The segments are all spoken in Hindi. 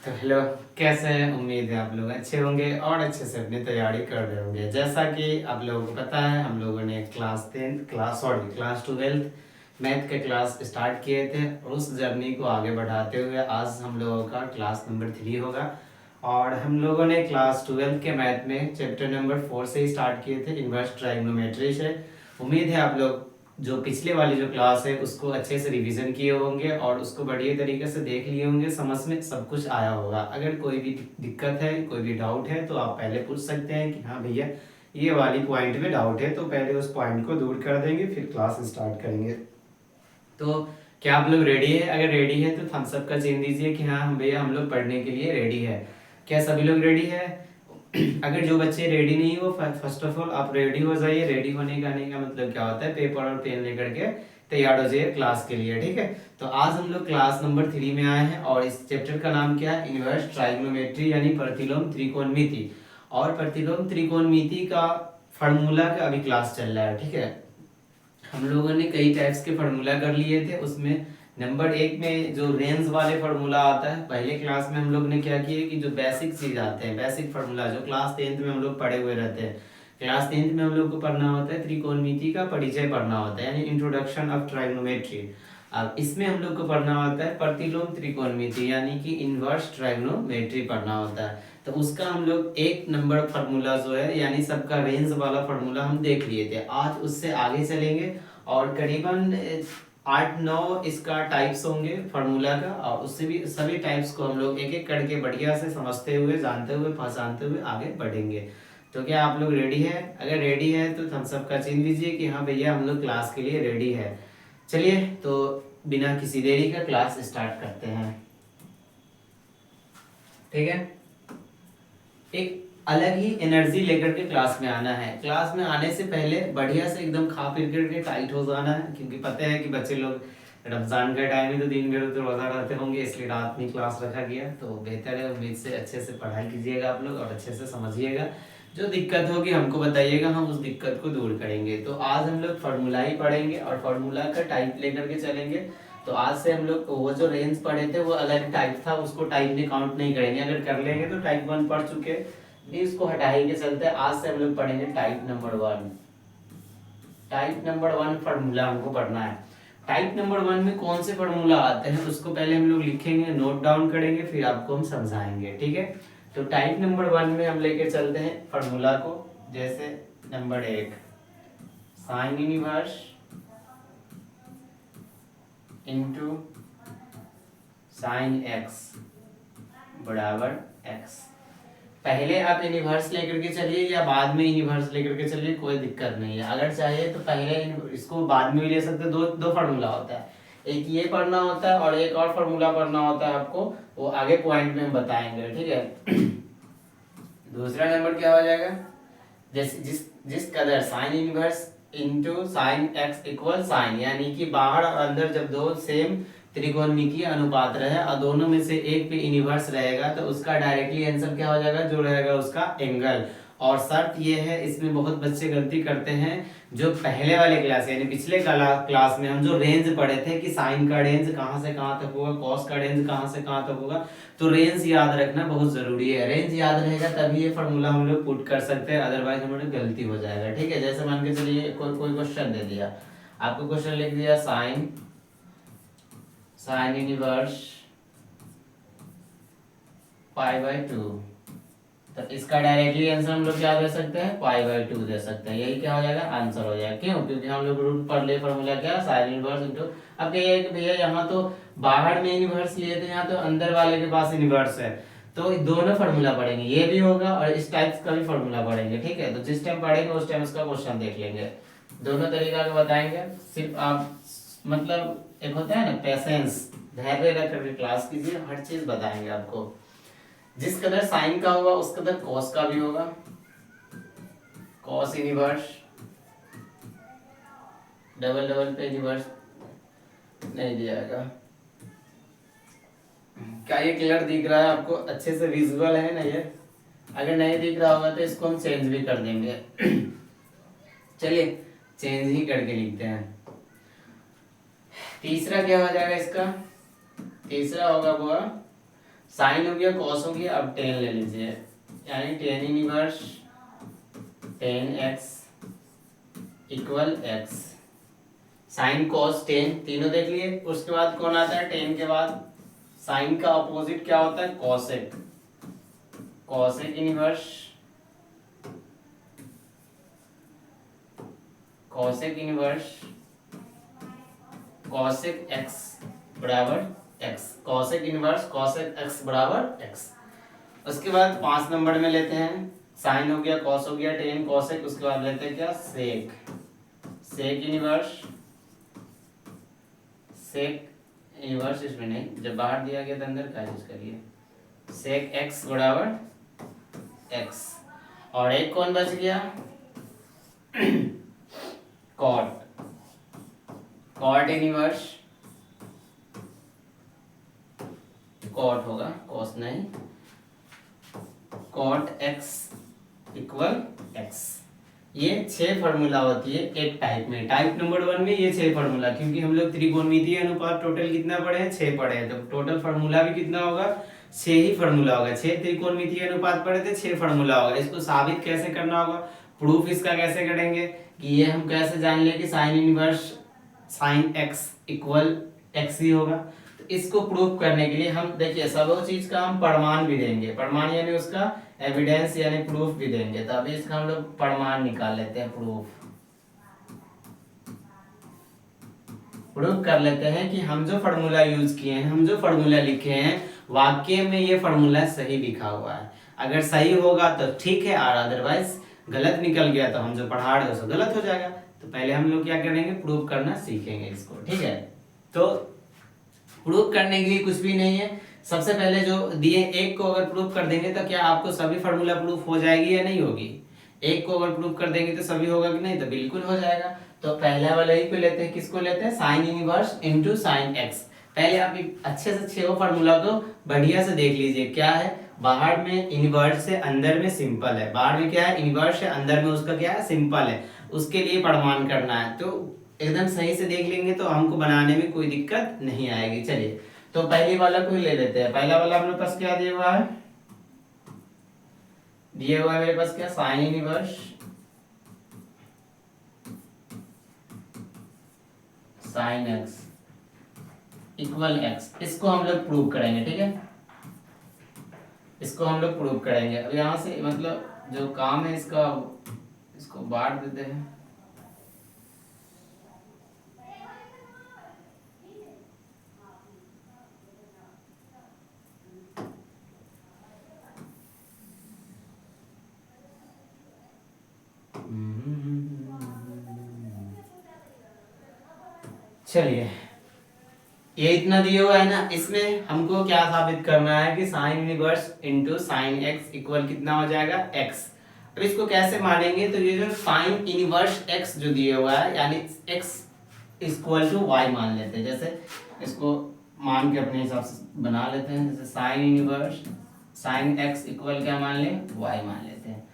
तो हेलो। कैसे हैं? उम्मीद है आप लोग अच्छे होंगे और अच्छे से अपनी तैयारी कर रहे होंगे। जैसा कि आप लोगों को पता है, हम लोगों ने क्लास 12th मैथ के क्लास स्टार्ट किए थे और उस जर्नी को आगे बढ़ाते हुए आज हम लोगों का क्लास नंबर 3 होगा। और हम लोगों ने क्लास 12th के मैथ में चैप्टर नंबर 4 से ही स्टार्ट किए थे, इन्वर्स ट्राइग्नोमेट्री से। उम्मीद है आप लोग जो पिछले वाली जो क्लास है उसको अच्छे से रिवीजन किए होंगे और उसको बढ़िया तरीके से देख लिए होंगे, समझ में सब कुछ आया होगा। अगर कोई भी दिक्कत है, कोई भी डाउट है तो आप पहले पूछ सकते हैं कि हाँ भैया ये वाली पॉइंट में डाउट है, तो पहले उस पॉइंट को दूर कर देंगे फिर क्लास स्टार्ट करेंगे। तो क्या आप लोग रेडी है? अगर रेडी है तो थम्स अप का चिन्ह दीजिए कि हाँ हम भैया हम लोग पढ़ने के लिए रेडी है। क्या सभी लोग रेडी है? अगर जो बच्चे रेडी नहीं वो फर्स्ट ऑफ ऑल आप रेडी हो जाइए। रेडी होने का आने का मतलब क्या होता है, पेपर और पेन लेकर के तैयार हो जाइए क्लास के लिए, ठीक है। तो आज हम लोग क्लास नंबर 3 में आए हैं और इस चैप्टर का नाम क्या है? इनवर्स ट्राइग्नोमेट्री यानी प्रतिलोम त्रिकोणमिति। और प्रतिलोम त्रिकोणमिति का फार्मूला का अभी क्लास चल रहा है, ठीक है। हम लोगों ने कई टाइप्स के फार्मूला कर लिए थे। उसमें नंबर 1 में जो रेंज वाले फार्मूला आता है, पहले क्लास में हम लोग ने क्या किया कि जो बेसिक चीज आते हैं, बेसिक फार्मूला जो क्लास 10th में हम लोग पढ़े हुए रहते हैं। क्लास 10th में हम लोग को पढ़ना होता है त्रिकोणमिति का परिचय पढ़ना होता है, यानी इंट्रोडक्शन ऑफ ट्राइग्नोमेट्री। अब इसमें हम लोग को पढ़ना होता है प्रतिलोम त्रिकोणमिति यानी कि इनवर्स ट्राइग्नोमेट्री पढ़ना होता है। तो उसका हम लोग 1 नंबर फार्मूला जो है यानी सबका रेंज वाला फार्मूला हम देख लिए थे। आज उससे आगे चलेंगे और करीबन 8-9 इसका टाइप्स होंगे फार्मूला का, और उससे भी सभी टाइप्स को हम लोग एक एक करके बढ़िया से समझते हुए, जानते हुए, पहचानते हुए आगे बढ़ेंगे। तो क्या आप लोग रेडी है? अगर रेडी है तो थम्स अप का चिन्ह दीजिए कि हाँ भैया हम लोग क्लास के लिए रेडी है। चलिए तो बिना किसी देरी का क्लास स्टार्ट करते हैं, ठीक है। एक अलग ही एनर्जी लेकर के क्लास में आना है। क्लास में आने से पहले बढ़िया से एकदम खा पी करके टाइट हो जाना है, क्योंकि पता है कि बच्चे लोग रमजान का टाइम है तो दिन भर तो रोजा रहते होंगे, इसलिए रात में क्लास रखा गया। तो बेहतर है, उम्मीद से अच्छे से पढ़ाई कीजिएगा आप लोग और अच्छे से समझिएगा। जो दिक्कत होगी हमको बताइएगा, हम उस दिक्कत को दूर करेंगे। तो आज हम लोग फार्मूला ही पढ़ेंगे और फार्मूला का टाइप लेकर के चलेंगे। तो आज से हम लोग वो जो रेंज पढ़े थे वो अलग टाइप था, उसको टाइप में काउंट नहीं करेंगे। अगर कर लेंगे तो टाइप 1 पढ़ चुके, इसको हटाएंगे चलते हैं। आज से हम लोग पढ़ेंगे type number 1। Type number 1 formula हमको पढ़ना है। टाइप नंबर 1 में कौन से फार्मूला आते हैं उसको पहले हम लोग लिखेंगे, नोट डाउन करेंगे, फिर आपको हम समझाएंगे, ठीक है। तो टाइप नंबर 1 में हम लेके चलते हैं फार्मूला को। जैसे number 1 sine inverse into sine x बराबर एक्स। पहले आप इनवर्स लेकर के चलिए या बाद में इनवर्स लेकर के चलिए, कोई दिक्कत नहीं है। अगर चाहिए तो पहले इसको बाद में भी ले सकते हैं। दो दो फार्मूला होता है, एक ये पढ़ना होता है और एक और फार्मूला पढ़ना होता है आपको, वो आगे पॉइंट में हम बताएंगे, ठीक है। दूसरा नंबर क्या हो जाएगा? जैसे जिस कदर sine inverse into sine x equal sine, यानी कि बाहर और अंदर जब दो सेम त्रिकोणमितीय अनुपात रहे और दोनों में से एक पे इनवर्स रहेगा तो उसका डायरेक्टली आंसर क्या हो जाएगा? जो रहेगा उसका एंगल। और शर्त ये है, इसमें बहुत बच्चे गलती करते हैं, जो पहले वाले क्लास यानी पिछले क्लास में हम जो रेंज पढ़े थे कि साइन का रेंज कहाँ से कहाँ तक होगा, कॉस का रेंज कहाँ से कहाँ तक होगा, तो रेंज याद रखना बहुत जरूरी है। रेंज याद रहेगा तभी ये फॉर्मूला हम लोग पुट कर सकते हैं, अदरवाइज हमारे गलती हो जाएगा, ठीक है। जैसे मान के चलिए कोई क्वेश्चन दे दिया आपको, क्वेश्चन लिख दिया साइन साइन इनवर्स π/2, तो इसका डायरेक्टली आंसर हम लोग क्या दे सकते हैं? π/2 दे सकते हैं। यही क्या हो जाएगा? आंसर हो जाएगा। क्यों? क्योंकि हम लोग रूट पढ़ लिए फॉर्मूला क्या? Sign inverse into. अब कहिए कि भैया यहाँ तो बाहर में इनवर्स लिए थे, यहाँ तो अंदर वाले के पास इनवर्स है, तो दोनों फार्मूला पढ़ेंगे, ये भी होगा और इस टाइप का भी फार्मूला पढ़ेंगे, ठीक है। तो जिस टाइम पढ़ेंगे उस टाइम उसका क्वेश्चन देख लेंगे, दोनों तरीका का बताएंगे। सिर्फ आप मतलब एक होता है ना पेशेंस, धैर्य रख करके क्लास कीजिए, हर चीज बताएंगे आपको। जिस कदर साइन का होगा उस कदर कॉस का भी होगा। कॉस इनवर्स डबल डबल पे इनवर्स नहीं दिया जाएगा। क्या ये क्लियर दिख रहा है आपको? अच्छे से विजुअल है ना ये? अगर नहीं दिख रहा होगा तो इसको हम चेंज भी कर देंगे। चलिए चेंज ही करके लिखते हैं। तीसरा क्या हो जाएगा इसका? तीसरा होगा वो साइन हो गया, कॉस हो गया, अब टेन ले लीजिए, यानी tan inverse tan x equal x. Sign cos ten तीनों देख लिए। उसके बाद कौन आता है टेन के बाद? साइन का अपोजिट क्या होता है? Cosec. Cosec inverse cosec x बराबर x. Cosec inverse cosec x बराबर एक्स। उसके बाद 5 नंबर में लेते हैं, साइन हो गया, कॉस हो गया, टेन कॉसेक, उसके बाद लेते हैं क्या? सेक। सेक इनवर्स इसमें नहीं, जब बाहर दिया गया तो अंदर का यूज करिए। सेक एक्स बराबर एक्स। और एक कौन बच गया? कॉट। कॉट इनवर्स कॉट होगा, कॉस नहीं, कॉट एक्स इक्वल एक्स। ये 6 फार्मूला होती है एक टाइप में। टाइप नंबर 1 में ये 6 फार्मूला, क्योंकि हम लोग त्रिकोणमितीय अनुपात टोटल कितना पढ़े हैं? 6 पढ़े हैं, तो टोटल फार्मूला भी कितना होगा? 6 ही फार्मूला होगा। 6 त्रिकोणमितीय अनुपात पढ़े थे, 6 फार्मूला होगा। इसको साबित कैसे करना होगा, प्रूफ इसका कैसे करेंगे कि ये हम कैसे जान ले कि sine inverse sine x equal x ही होगा। तो इसको प्रूफ करने के लिए हम देखिए सब चीज का हम प्रमाण भी देंगे। प्रमाण यानी उसका एविडेंस यानी प्रूफ भी देंगे। तो अभी इसका हम लोग प्रमाण निकाल लेते हैं, प्रूफ कर लेते हैं कि हम जो फार्मूला यूज किए हैं, हम जो फार्मूला लिखे हैं, वाक्य में ये फार्मूला सही लिखा हुआ है। अगर सही होगा तो ठीक है, और अदरवाइज गलत निकल गया तो हम जो पढ़ा रहे हैं वो गलत हो जाएगा। तो पहले हम लोग क्या करेंगे? प्रूफ करना सीखेंगे इसको, ठीक है। तो प्रूफ करने के लिए कुछ भी नहीं है। सबसे पहले जो दिए एक को अगर प्रूफ कर देंगे तो क्या आपको सभी फार्मूला प्रूफ हो जाएगी या नहीं होगी? एक को अगर प्रूफ कर देंगे तो सभी होगा कि नहीं? तो बिल्कुल हो जाएगा। तो पहला वाला ही को लेते हैं, किसको लेते हैं? Sine inverse into sine x. पहले आप अच्छे से 6 फार्मूला को बढ़िया से देख लीजिए। क्या है? बाहर में इनवर्स से, अंदर में सिंपल है। बाहर में क्या है? इनवर्स है, अंदर में उसका क्या है? सिंपल है। उसके लिए प्रमाण करना है, तो एकदम सही से देख लेंगे तो हमको बनाने में कोई दिक्कत नहीं आएगी। चलिए तो पहली वाला कोई ले लेते हैं। पहला वाला हम लोग पास क्या दिया हुआ है? दिया हुआ है मेरे पास क्या? Sign inverse sine x equal x. इसको हम लोग प्रूव करेंगे, ठीक है। इसको हम लोग प्रूव करेंगे। अब यहाँ से मतलब जो काम है इसका, इसको बांट देते हैं। चलिए ये इतना दिया हुआ है ना, इसमें हमको क्या साबित करना है कि sine inverse into sine x equal कितना हो जाएगा? एक्स। अब इसको कैसे मानेंगे? तो ये जो साइन इनवर्स एक्स जो दिया हुआ है, यानी एक्स इक्वल टू वाई मान लेते हैं। जैसे इसको मान के अपने हिसाब से बना लेते हैं। जैसे sign inverse sine x equal क्या मान लें? वाई मान लेते हैं।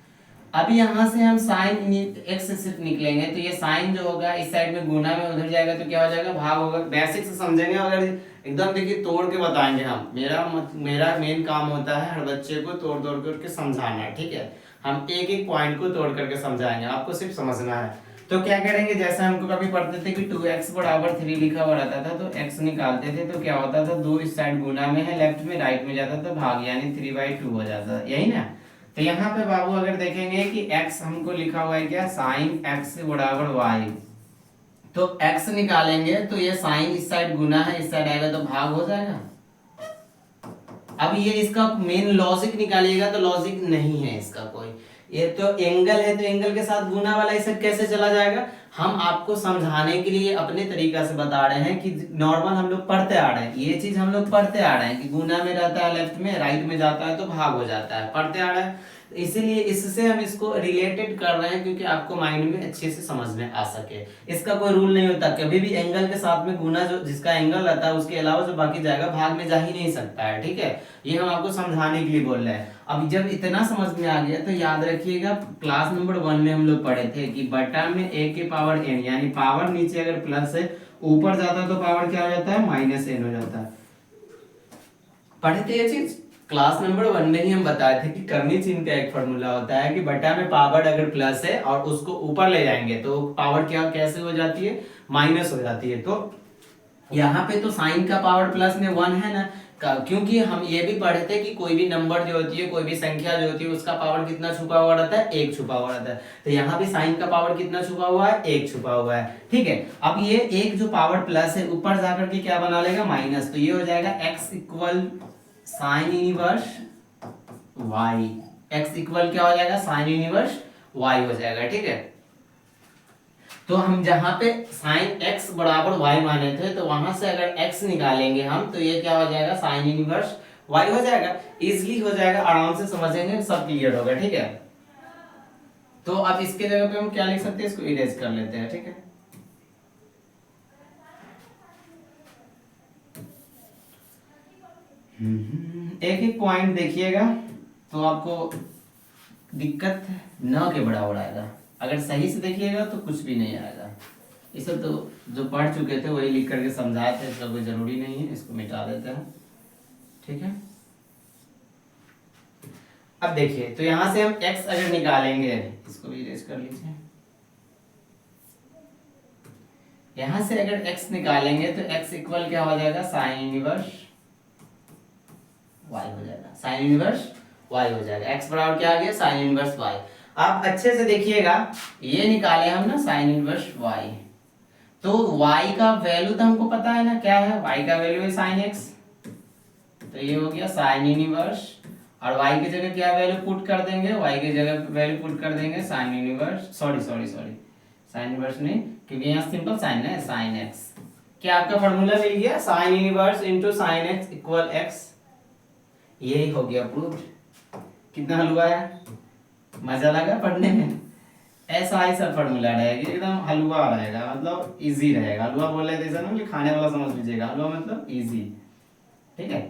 अब यहाँ से हम साइन एक्स से सिर्फ निकलेंगे, तो ये साइन जो होगा इस साइड में गुना में उधर जाएगा तो क्या हो जाएगा? भाग होगा। बेसिक से समझेंगे, अगर एकदम देखिए तोड़ के बताएंगे हम। मेरा मेन काम होता है हर बच्चे को तोड़ तोड़ करके समझाना, ठीक है। हम एक एक पॉइंट को तोड़ करके समझाएंगे, आपको सिर्फ समझना है। तो क्या करेंगे? जैसे हमको कभी पढ़ते थे कि 2x बराबर 3 लिखा हुआ रहता था, तो x निकालते थे तो क्या होता था? 2 इस साइड गुना में है, लेफ्ट में राइट में जाता था भाग, यानी 3/2 हो जाता, यही ना। तो यहाँ पे बाबू अगर देखेंगे कि x हमको लिखा हुआ है क्या? साइन x बराबर y, तो x निकालेंगे तो ये साइन इस साइड गुना है, इस साइड आएगा तो भाग हो जाएगा। अब ये इसका मेन लॉजिक निकालिएगा तो लॉजिक नहीं है इसका कोई। ये तो एंगल है, तो एंगल के साथ गुना वाला इस कैसे चला जाएगा? हम आपको समझाने के लिए अपने तरीका से बता रहे हैं कि नॉर्मल हम लोग पढ़ते आ रहे हैं, ये चीज हम लोग पढ़ते आ रहे हैं कि गुना में रहता है लेफ्ट में, राइट में जाता है तो भाग हो जाता है, पढ़ते आ रहे हैं। इसीलिए इससे हम इसको रिलेटेड कर रहे हैं, क्योंकि आपको माइंड में अच्छे से समझ में आ सके। इसका कोई रूल नहीं होता, कभी भी एंगल के साथ में गुना जो जिसका एंगल रहता है उसके अलावा जो बाकी जाएगा भाग में जा ही नहीं सकता है, ठीक है। ये हम आपको समझाने के लिए बोल रहे हैं। अब जब इतना समझ में आ गया तो याद रखिएगा, क्लास नंबर 1 में हम लोग पढ़े थे कि बटा में a के पावर n, यानी पावर नीचे अगर प्लस है ऊपर जाता है तो पावर क्या हो जाता है? -n हो जाता है। पढ़े थे ये चीज क्लास नंबर 1 में ही हम बताए थे कि करनी चिन्ह का एक फॉर्मूला होता है कि बटा में पावर अगर प्लस है और उसको ऊपर ले जाएंगे तो पावर क्या कैसे हो जाती है, माइनस हो जाती है। तो यहाँ पे तो साइन का पावर प्लस में 1 है ना, क्योंकि हम ये भी पढ़े थे कि कोई भी नंबर जो होती है, कोई भी संख्या जो होती है, उसका पावर कितना छुपा हुआ रहता है, 1 छुपा हुआ रहता है। तो यहाँ भी साइन का पावर कितना छुपा हुआ है, 1 छुपा हुआ है। ठीक है, अब ये एक जो पावर प्लस है ऊपर जाकर के क्या बना लेगा, माइनस। तो ये हो जाएगा x equal sine inverse y, x equal क्या हो जाएगा, साइन इनवर्स y हो जाएगा। ठीक है, तो हम जहां पे साइन x बराबर y माने थे, तो वहां से अगर x निकालेंगे हम, तो ये क्या हो जाएगा, साइन इनवर्स y हो जाएगा। इजीली हो जाएगा, आराम से समझेंगे, सब क्लियर होगा। ठीक है, तो अब इसके जगह पे हम क्या लिख सकते हैं, इसको इरेज कर लेते हैं। ठीक है, एक एक पॉइंट देखिएगा तो आपको दिक्कत न के बराबर आएगा। अगर सही से देखिएगा तो कुछ भी नहीं आएगा। इसे तो जो पढ़ चुके थे वही लिख करके समझाए थे, इसका कोई जरूरी नहीं है, इसको मिटा देते हैं। ठीक है, अब देखिए, तो यहां से हम x अगर निकालेंगे, इसको भी इरेज कर लीजिए। यहां से अगर x निकालेंगे तो x इक्वल क्या हो जाएगा, साइन इनवर्स y हो जाएगा, साइन इनवर्स y हो जाएगा। x बराबर क्या आ गया, साइन इनवर्स y। आप अच्छे से देखिएगा, ये निकाले हम ना साइन इनवर्स y, तो y का वैल्यू तो हमको पता है ना क्या है, y का वैल्यू है साइन x, तो ये हो गया साइन इनवर्स, और y की जगह क्या वैल्यू पुट कर देंगे, y की जगह वैल्यू पुट कर देंगे sine inverse, sorry sine inverse नहीं, क्योंकि यहाँ सिंपल साइन है, साइन x। क्या आपका फॉर्मूला मिल गया, sine inverse into sine x equal x। यही हो गया प्रूफ। कितना हलवा है, मजा लगा पढ़ने में। ऐसा ही सब फॉर्मूला रहेगा, एकदम हलवा रहेगा, मतलब इजी रहेगा। हलवा बोले जैसा ना, खाने वाला समझ लीजिएगा, हलवा मतलब इजी। ठीक है,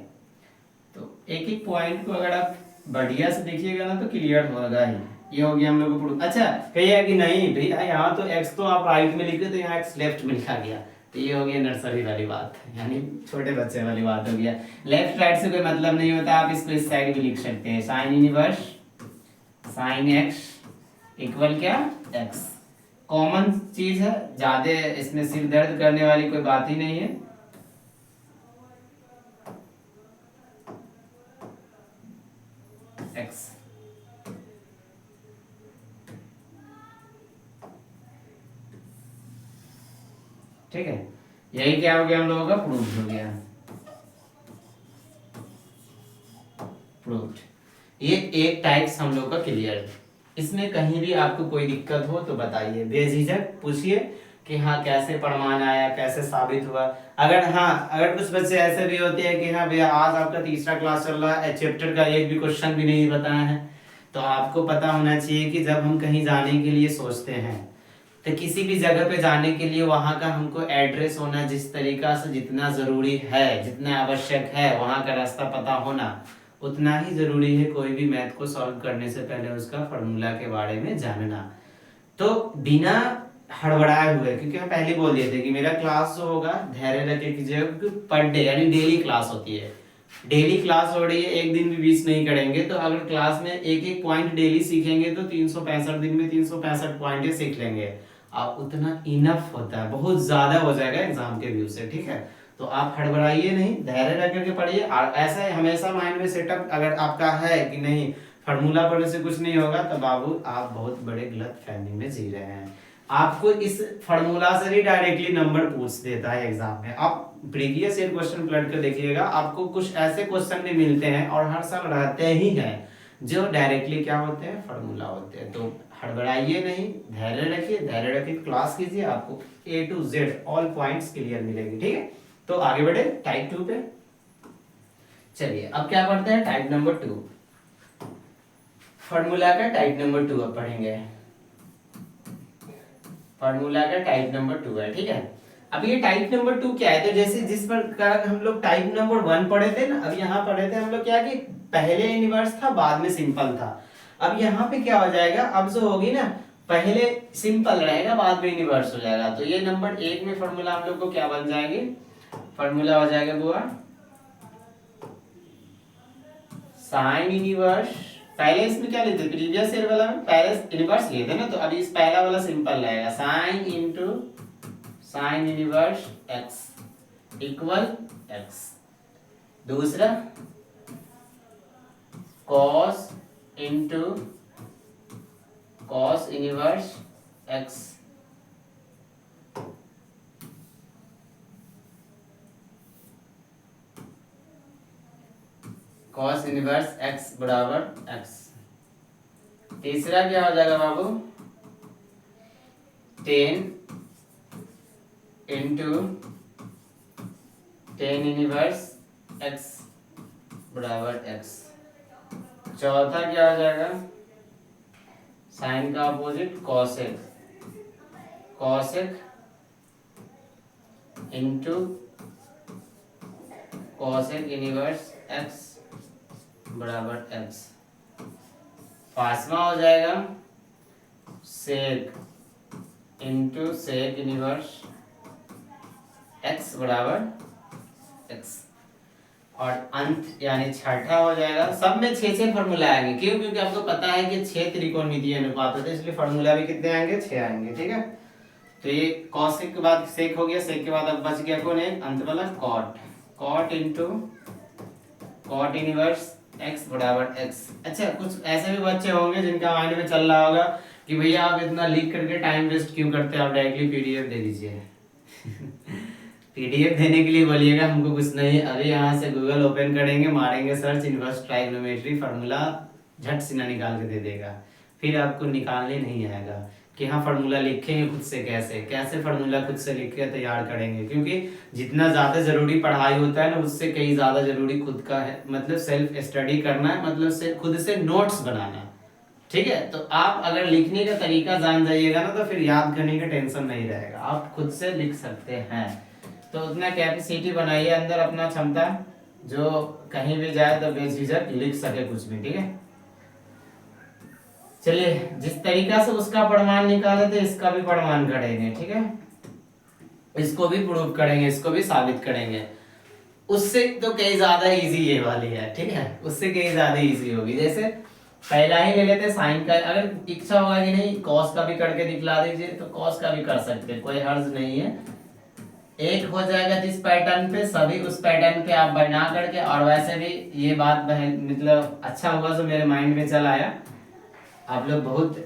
तो एक एक पॉइंट को अगर आप बढ़िया से देखिएगा ना तो क्लियर होगा ही। ये हो गया हम लोग को प्रूफ। अच्छा कहिए कि नहीं भैया यहाँ तो x तो आप राइट में लिखे, तो यहाँ x लेफ्ट में लिखा गया, तो ये हो गया नर्सरी वाली बात, यानी छोटे बच्चे वाली बात हो गया। लेफ्ट राइट से कोई मतलब नहीं होता, आप इसको इस साइड भी लिख सकते हैं, sign inverse sign x equal क्या, x। कॉमन चीज है, ज्यादा इसमें सिर दर्द करने वाली कोई बात ही नहीं है। x ठीक है, यही क्या हो गया हम लोगों का, प्रूफ हो गया, प्रूफ। ये एक टाइप्स हम लोग का क्लियर। इसमें कहीं भी आपको कोई दिक्कत हो तो बताइए, बेझिझक पूछिए कि हाँ कैसे प्रमाण आया, कैसे साबित हुआ। अगर कुछ बच्चे ऐसे भी होते हैं कि हाँ भैया आज आपका तीसरा क्लास चल रहा है, चैप्टर का एक भी क्वेश्चन भी नहीं बताया है, तो आपको पता होना चाहिए कि जब हम कहीं जाने के लिए सोचते हैं, तो किसी भी जगह पे जाने के लिए वहाँ का हमको एड्रेस होना जिस तरीका से जितना जरूरी है, जितना आवश्यक है, वहाँ का रास्ता पता होना उतना ही जरूरी है कोई भी मैथ को सॉल्व करने से पहले उसका फॉर्मूला के बारे में जानना। तो बिना हड़बड़ाए हुए, क्योंकि मैं पहले बोल दिए थे कि मेरा क्लास जो होगा धैर्य रखे कीजिएगा, क्योंकि पर डे यानी डेली क्लास होती है, डेली क्लास हो रही है, एक दिन भी मिस नहीं करेंगे। तो अगर क्लास में एक एक पॉइंट डेली सीखेंगे तो 365 दिन में 365 पॉइंट सीख लेंगे। आप उतना इनफ होता है, बहुत ज्यादा हो जाएगा एग्जाम के व्यू से। ठीक है, तो आप हड़बड़ाइए नहीं, धैर्य रख करके पढ़िए। और ऐसा हमेशा माइंड में सेटअप अगर आपका है कि नहीं फार्मूला पढ़ने से कुछ नहीं होगा, तो बाबू आप बहुत बड़े गलत फहमी में जी रहे हैं। आपको इस फार्मूला से ही डायरेक्टली नंबर पूछ देता है एग्जाम में। आप प्रीवियस ईयर क्वेश्चन पलट कर देखिएगा, आपको कुछ ऐसे क्वेश्चन भी मिलते हैं और हर साल रहते ही हैं जो डायरेक्टली क्या होते हैं, फार्मूला होते हैं। तो हड़बड़ाइए नहीं, धैर्य रखिए, क्लास कीजिए, आपको A to Z all points clear मिलेगी। ठीक है, तो आगे बढ़े टाइप 2 पे। चलिए अब क्या पढ़ते हैं, टाइप नंबर 2, फार्मूला का टाइप नंबर 2 अब पढ़ेंगे। फार्मूला का टाइप नंबर 2 है। ठीक है, अब ये टाइप नंबर 2 क्या है, तो जैसे जिस प्रकार हम लोग टाइप नंबर 1 पढ़े थे ना, अब यहाँ पढ़े थे हम लोग क्या कि पहले इनवर्स था बाद में सिंपल था। अब यहाँ पे क्या हो जाएगा, अब जो होगी ना पहले सिंपल रहेगा बाद में इनवर्स हो जाएगा। तो ये नंबर 1 में फार्मूला हम लोग को क्या बन जाएगी, फार्मूला हो जाएगा बुआ साइन इनवर्स, पहले इसमें क्या लेते, प्रीवियस ईयर वाला में पहले इनवर्स लेते ना, तो अभी इस पहला वाला सिंपल रहेगा, sine into sine inverse x equal x. दूसरा cos into cos inverse x, cos inverse x बराबर एक्स। तीसरा क्या हो जाएगा बाबू, tan into tan inverse x बराबर एक्स। चौथा क्या हो जाएगा, साइन का opposite cosec, cosec into cosec inverse x बराबर एक्स। पांचवा हो जाएगा sec into sec inverse x बराबर एक्स। और अंत यानी छठा हो जाएगा, सब में 6 फॉर्मूला आएंगे, क्यों, क्योंकि आपको पता है कि 6 त्रिकोणमितीय अनुपात होते हैं, इसलिए फॉर्मूला भी कितने आएंगे, 6 आएंगे, ठीक है। तो ये कॉसेक के बाद सेक हो गया, सेक के बाद अब बच गया कौन है, अंत वाला cot, cot into cot inverse x बराबर एक्स। अच्छा, कुछ ऐसे भी बच्चे होंगे जिनका माइंड में चल रहा होगा कि भैया आप इतना लिख करके टाइम वेस्ट क्यों करते हैं, आप डायरेक्टली पीडीएफ दे दीजिए। पीडीएफ देने के लिए बोलिएगा, हमको कुछ नहीं, अभी यहाँ से गूगल ओपन करेंगे, मारेंगे सर्च इनवर्स ट्राइगोनोमेट्री, फार्मूला झट सीना निकाल के दे देगा, फिर आपको निकालने नहीं आएगा कि हाँ फार्मूला लिखेंगे खुद से, कैसे कैसे फार्मूला खुद से लिख के तैयार करेंगे, क्योंकि जितना ज़्यादा ज़रूरी पढ़ाई होता है ना, उससे कई ज़्यादा ज़रूरी खुद का है, मतलब सेल्फ स्टडी करना है, मतलब से खुद से नोट्स बनाना, ठीक है। तो आप अगर लिखने का तरीका जान जाइएगा ना, तो फिर याद करने का टेंशन नहीं रहेगा, आप खुद से लिख सकते हैं। तो उतना कैपेसिटी बनाइए अंदर, अपना क्षमता, जो कहीं भी जाए तो बेझिझक लिख सके कुछ भी, ठीक है। चलिए, जिस तरीका से उसका प्रमाण निकाले थे, इसका भी प्रमाण करेंगे, ठीक है, इसको भी प्रूव करेंगे, इसको भी साबित करेंगे। उससे तो कई ज्यादा इजी ये वाली है, ठीक है, उससे कई ज्यादा इजी होगी। जैसे पहला ही ले लेते साइन का, अगर इच्छा होगा कि नहीं कॉस का भी करके दिखला दीजिए, तो कॉस का भी कर सकते हैं, कोई हर्ज नहीं है। एक हो जाएगा जिस पैटर्न पे, सभी उस पैटर्न पे आप बना करके, और वैसे भी ये बात मतलब अच्छा हुआ जो मेरे माइंड में चला आया। आप लोग बहुत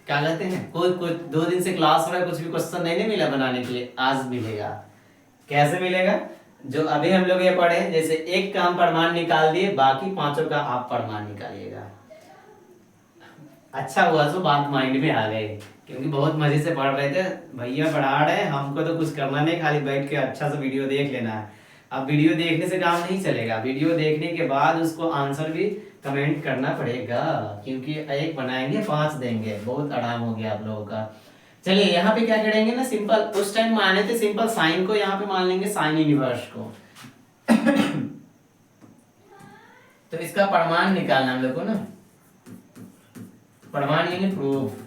क्या कहते हैं, कोई 2 दिन से क्लास में कुछ भी क्वेश्चन नहीं मिला बनाने के लिए, आज मिलेगा। कैसे मिलेगा, जो अभी हम लोग ये पढ़े, जैसे एक का हम प्रमाण निकाल दिए, बाकी 5 का आप प्रमाण निकालिएगा। अच्छा हुआ जो बात माइंड में आ गई, क्योंकि बहुत मजे से पढ़ रहे थे, भैया पढ़ा रहे, हमको तो कुछ करना नहीं, खाली बैठ के अच्छा सा वीडियो देख लेना है। अब वीडियो देखने से काम नहीं चलेगा, वीडियो देखने के बाद उसको आंसर भी कमेंट करना पड़ेगा, क्योंकि एक बनाएंगे 5 देंगे, बहुत आराम हो गया आप लोगों का। चलिए, यहाँ पे क्या करेंगे ना, सिंपल उस टाइम माने थे सिंपल साइन को, यहाँ पे मान लेंगे साइन इनवर्स को। तो इसका प्रमाण निकालना हम लोग को ना, प्रमाण यानी प्रूफ।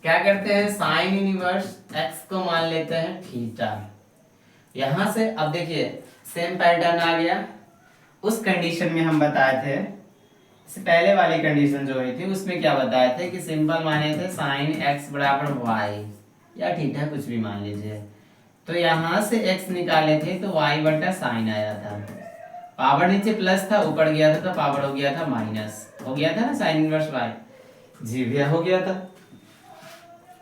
क्या करते हैं, साइन इनवर्स एक्स को मान लेते हैं थीटा। यहां से अब देखिए सेम पैटर्न आ गया, उस कंडीशन में हम बताए थे, इससे पहले वाली कंडीशन जो हुई थी उसमें क्या बताए थे कि सिंपल माने थे साइन एक्स बराबर वाई या थीटा, कुछ भी मान लीजिए। तो यहां से एक्स निकाले थे तो वाई बटा साइन आया था, पावर नीचे प्लस था, ऊपर गया था तो पावर हो गया था माइनस, हो गया था ना साइन इनवर्स वाई, जी भैया हो गया था।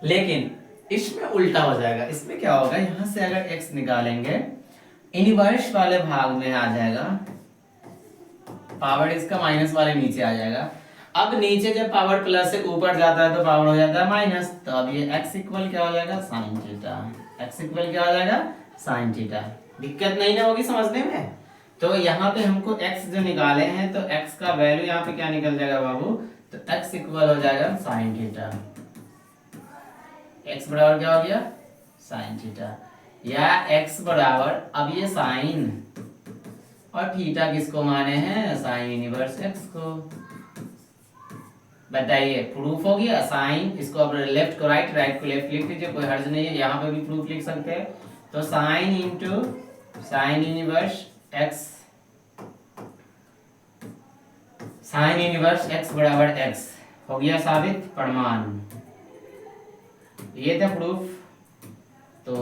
लेकिन इसमें उल्टा हो जाएगा, इसमें क्या होगा, यहां से अगर x निकालेंगे, इनवर्स वाले भाग में आ जाएगा, पावर इसका माइनस वाले नीचे आ जाएगा। अब नीचे जब पावर प्लस से ऊपर जाता है तो पावर हो जाता है माइनस, तो अब ये x इक्वल क्या हो जाएगा, साइन थीटा, x इक्वल क्या हो जाएगा, साइन थीटा। दिक्कत नहीं ना होगी समझने में। तो यहाँ पे हमको x जो निकाले हैं, तो x का वैल्यू यहाँ पे क्या निकल जाएगा बाबू, तो x इक्वल हो जाएगा साइन थीटा, x बराबर क्या हो गया, साइन थीटा, या x बराबर, अब ये साइन और थीटा किसको माने हैं, साइन इनवर्स x को। बताइए, प्रूफ हो गया। साइन, इसको अब लेफ्ट को राइट, राइट को लेफ्ट लिख लीजिए, कोई हर्ज नहीं है, यहाँ पे भी प्रूफ लिख सकते हैं। तो sign into sine inverse x sign inverse x बराबर x हो गया साबित प्रमाण। ये था प्रूफ। तो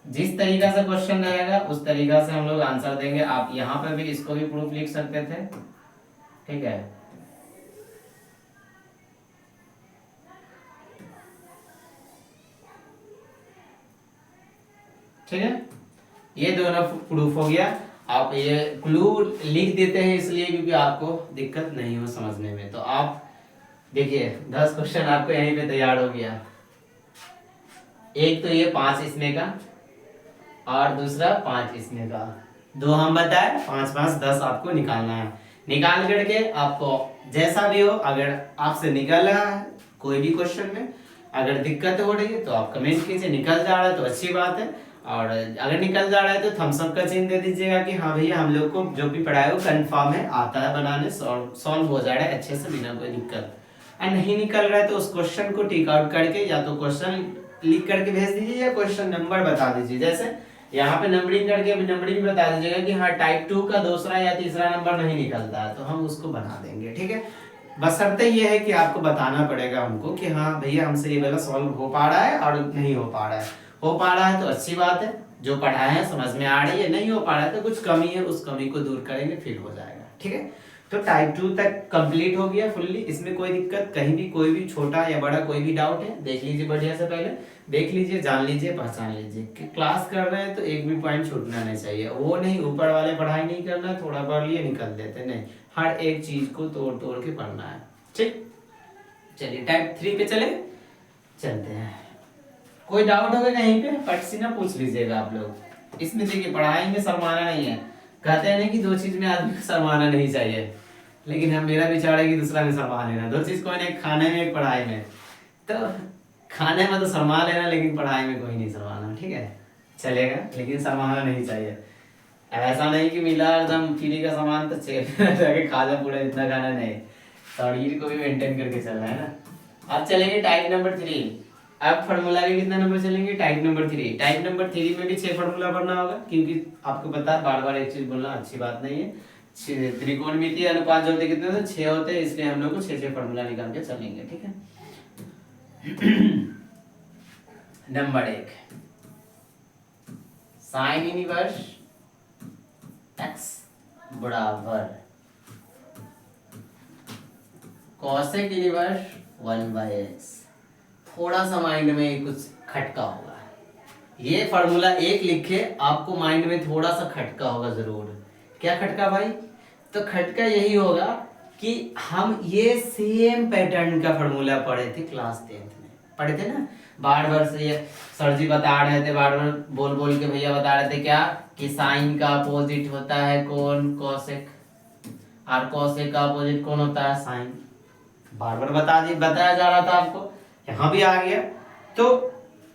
जिस तरीका से क्वेश्चन रहेगा उस तरीका से हम लोग आंसर देंगे। आप यहाँ पे भी इसको भी प्रूफ लिख सकते थे, ठीक है। ठीक है, ये दोनों प्रूफ हो गया। आप ये क्लू लिख देते हैं इसलिए क्योंकि आपको दिक्कत नहीं हो समझने में। तो आप देखिए 10 क्वेश्चन आपको यहीं पे तैयार हो गया। एक तो ये 5 इसमें का और दूसरा 5 इसमें का। दो हम बताए, 5 5 10 आपको निकालना है। निकाल करके आपको जैसा भी हो, अगर आपसे निकल रहा है कोई भी क्वेश्चन में, अगर दिक्कत हो रही है तो आप कमेंट कीजिए। निकल जा रहा है तो अच्छी बात है, और अगर निकल जा रहा है तो थम्स अप का चिन्ह दे दीजिएगा कि हाँ भैया हम लोग को जो भी पढ़ाया वो कंफर्म है, आता है बनाने, सॉल्व हो जा रहा है अच्छे से बिना कोई दिक्कत। और नहीं निकल रहा है तो उस क्वेश्चन को टिक आउट करके या तो क्वेश्चन लिख करके भेज दीजिए या क्वेश्चन नंबर बता दीजिए। जैसे यहाँ पे नंबरिंग करके नंबरिंग बता दीजिएगा कि हाँ टाइप 2 का दूसरा या तीसरा नंबर नहीं निकलता है तो हम उसको बना देंगे, ठीक है। बशर्ते ये है कि आपको बताना पड़ेगा हमको कि हाँ भैया हमसे ये वाला सॉल्व हो पा रहा है और नहीं हो पा रहा है। हो पा रहा है तो अच्छी बात है, जो पढ़ाए हैं समझ में आ रही है। नहीं हो पा रहा है तो कुछ कमी है, उस कमी को दूर करेंगे फिर हो जाएगा, ठीक है। तो टाइप 2 तक कंप्लीट हो गया फुल्ली। इसमें कोई दिक्कत कहीं भी, कोई भी छोटा या बड़ा कोई भी डाउट है देख लीजिए, बढ़िया से पहले देख लीजिए, जान लीजिए, पहचान लीजिए कि क्लास कर रहे हैं तो एक भी पॉइंट छूटना नहीं चाहिए। वो नहीं ऊपर वाले पढ़ाई नहीं करना, थोड़ा पढ़ लिए निकल देते, नहीं, हर एक चीज को तोड़ तोड़ के पढ़ना है, ठीक। चलिए टाइप 3 पे चलते हैं। कोई डाउट होगा कहीं पे पट से ना पूछ लीजिएगा आप लोग। इसमें देखिए पढ़ाई में शर्माना नहीं है। कहते हैं ना कि दो चीज में आदमी को शर्माना नहीं चाहिए, लेकिन हम मेरा विचार है कि दूसरा में शर्मा लेना। दो चीज कोई नहीं, खाने में एक पढ़ाई में। तो खाने में तो शर्मा लेना, लेकिन पढ़ाई में कोई नहीं शर्माना, ठीक है, चलेगा, लेकिन शर्माना नहीं चाहिए। ऐसा नहीं कि मिला एकदम फ्री का सामान तो जाके खा जा पूरा, इतना खाना नहीं, शरीर को भी मेंटेन करके चलना है ना। अब चलेंगे टाइप नंबर 3। अब फार्मूला के कितना नंबर चलेंगे? Type number 3। टाइप नंबर 3 में भी 6 फार्मूला पढ़ना होगा, क्योंकि आपको पता है बार बार एक चीज बोलना अच्छी बात नहीं है। त्रिकोणमितीय अनुपात जो होते कितने होते? 6 होते हैं, इसलिए हम लोग को 6 फार्मूला निकाल के चलेंगे, ठीक है। नंबर 1, साइन इनवर्स x बराबर कॉसेक इनवर्स 1/x। थोड़ा सा माइंड में कुछ खटका होगा, ये फार्मूला 1 लिखे आपको माइंड में थोड़ा सा खटका होगा जरूर। क्या खटका भाई? तो खटका यही होगा कि हम ये सेम पैटर्न का फार्मूला पढ़े थे क्लास 10th में, पढ़े थे ना। बार बार से ये सर जी बता रहे थे, बार बार बोल बोल के भैया बता रहे थे क्या कि साइन का अपोजिट होता है कौन? कॉसेक। और कॉसेक का अपोजिट कौन होता है? साइन। बार बार बताया जा रहा था आपको, यहाँ भी आ गया। तो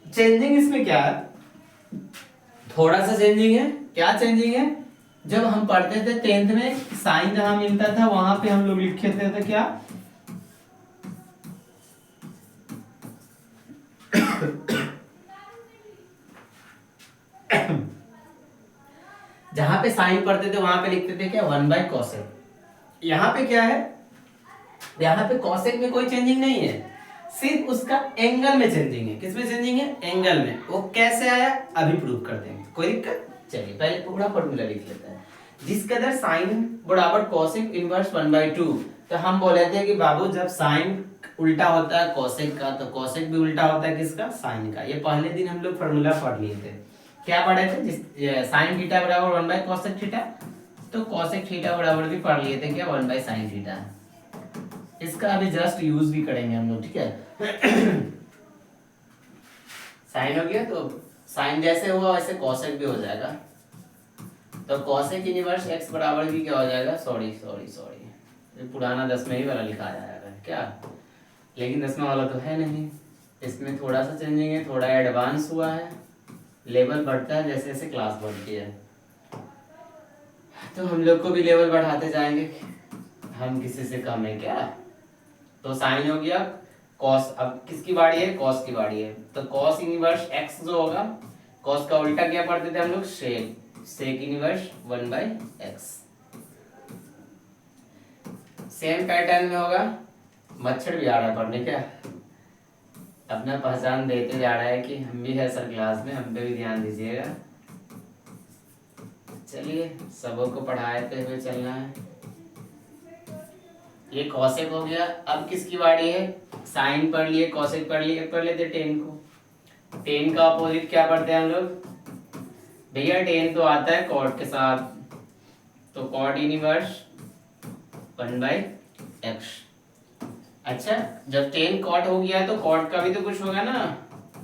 चेंजिंग इसमें क्या है? थोड़ा सा चेंजिंग है। क्या चेंजिंग है? जब हम पढ़ते थे 10th में, साइन जहां मिलता था वहां पे हम लोग लिखे थे क्या? जहां पे साइन पढ़ते थे वहां पे लिखते थे क्या? 1/cosec। यहाँ पे क्या है? यहाँ पे कॉसेक में कोई चेंजिंग नहीं है, सिर्फ उसका एंगल में चेंजिंग है। किसमें चेंजिंग है? एंगल में। वो कैसे आया अभी प्रूव कर देंगे, कोई दिक्कत। चलिए पहले पूरा फॉर्मूला लिख लेते हैं। जिसके अंदर साइन बराबर कॉसेक इनवर्स 1/2। तो हम बोले थे कि बाबू जब साइन उल्टा होता है कॉसेक का, तो कॉसेक भी उल्टा होता है किसका? साइन का। ये पहले दिन हम लोग फॉर्मूला पढ़ लिए थे। क्या पढ़े थे? जिस साइन थीटा बराबर 1/cosec थीटा, तो cosec थीटा बराबर भी पढ़ लिए थे क्या? 1/sin theta. इसका अभी जस्ट यूज भी करेंगे हम लोग, ठीक है। साइन हो गया तो साइन जैसे हुआ वैसे कॉसेक भी हो जाएगा। तो कॉसेक इनवर्स x बराबर भी क्या हो जाएगा? सॉरी पुराना 10वें ही वाला लिखा जाएगा क्या, लेकिन 10वां वाला तो है नहीं। इसमें थोड़ा सा चेंजिंग है, थोड़ा एडवांस हुआ है, लेवल बढ़ता है जैसे जैसे क्लास बढ़ती है। तो हम लोग को भी लेवल बढ़ाते जाएंगे, हम किसी से कम है क्या। तो साइन हो गया, कॉस अब किसकी बारी है? कॉस की बारी है। तो कॉस इनवर्स x जो होगा, कॉस का उल्टा क्या पढ़ते थे हम लोग? Sec inverse 1/x। Same pattern में होगा। मच्छर भी आ रहा है पढ़ने क्या, अपना पहचान देते जा रहा है कि हम भी है सर क्लास में, हम पे भी ध्यान दीजिएगा। चलिए सबों को पढ़ाते हुए चलना है। ये कॉसेक हो गया। अब किसकी बारी है, साइन पढ़ लिए, कॉसेक पढ़ लिए, पढ़ लेते टेन को। टेन का अपोजिट क्या पढ़ते हैं हम लोग भैया, टेन तो आता है कॉट के साथ, तो कॉट इनवर्स 1/x। अच्छा जब टेन कॉट हो गया तो कॉट का भी तो कुछ होगा ना,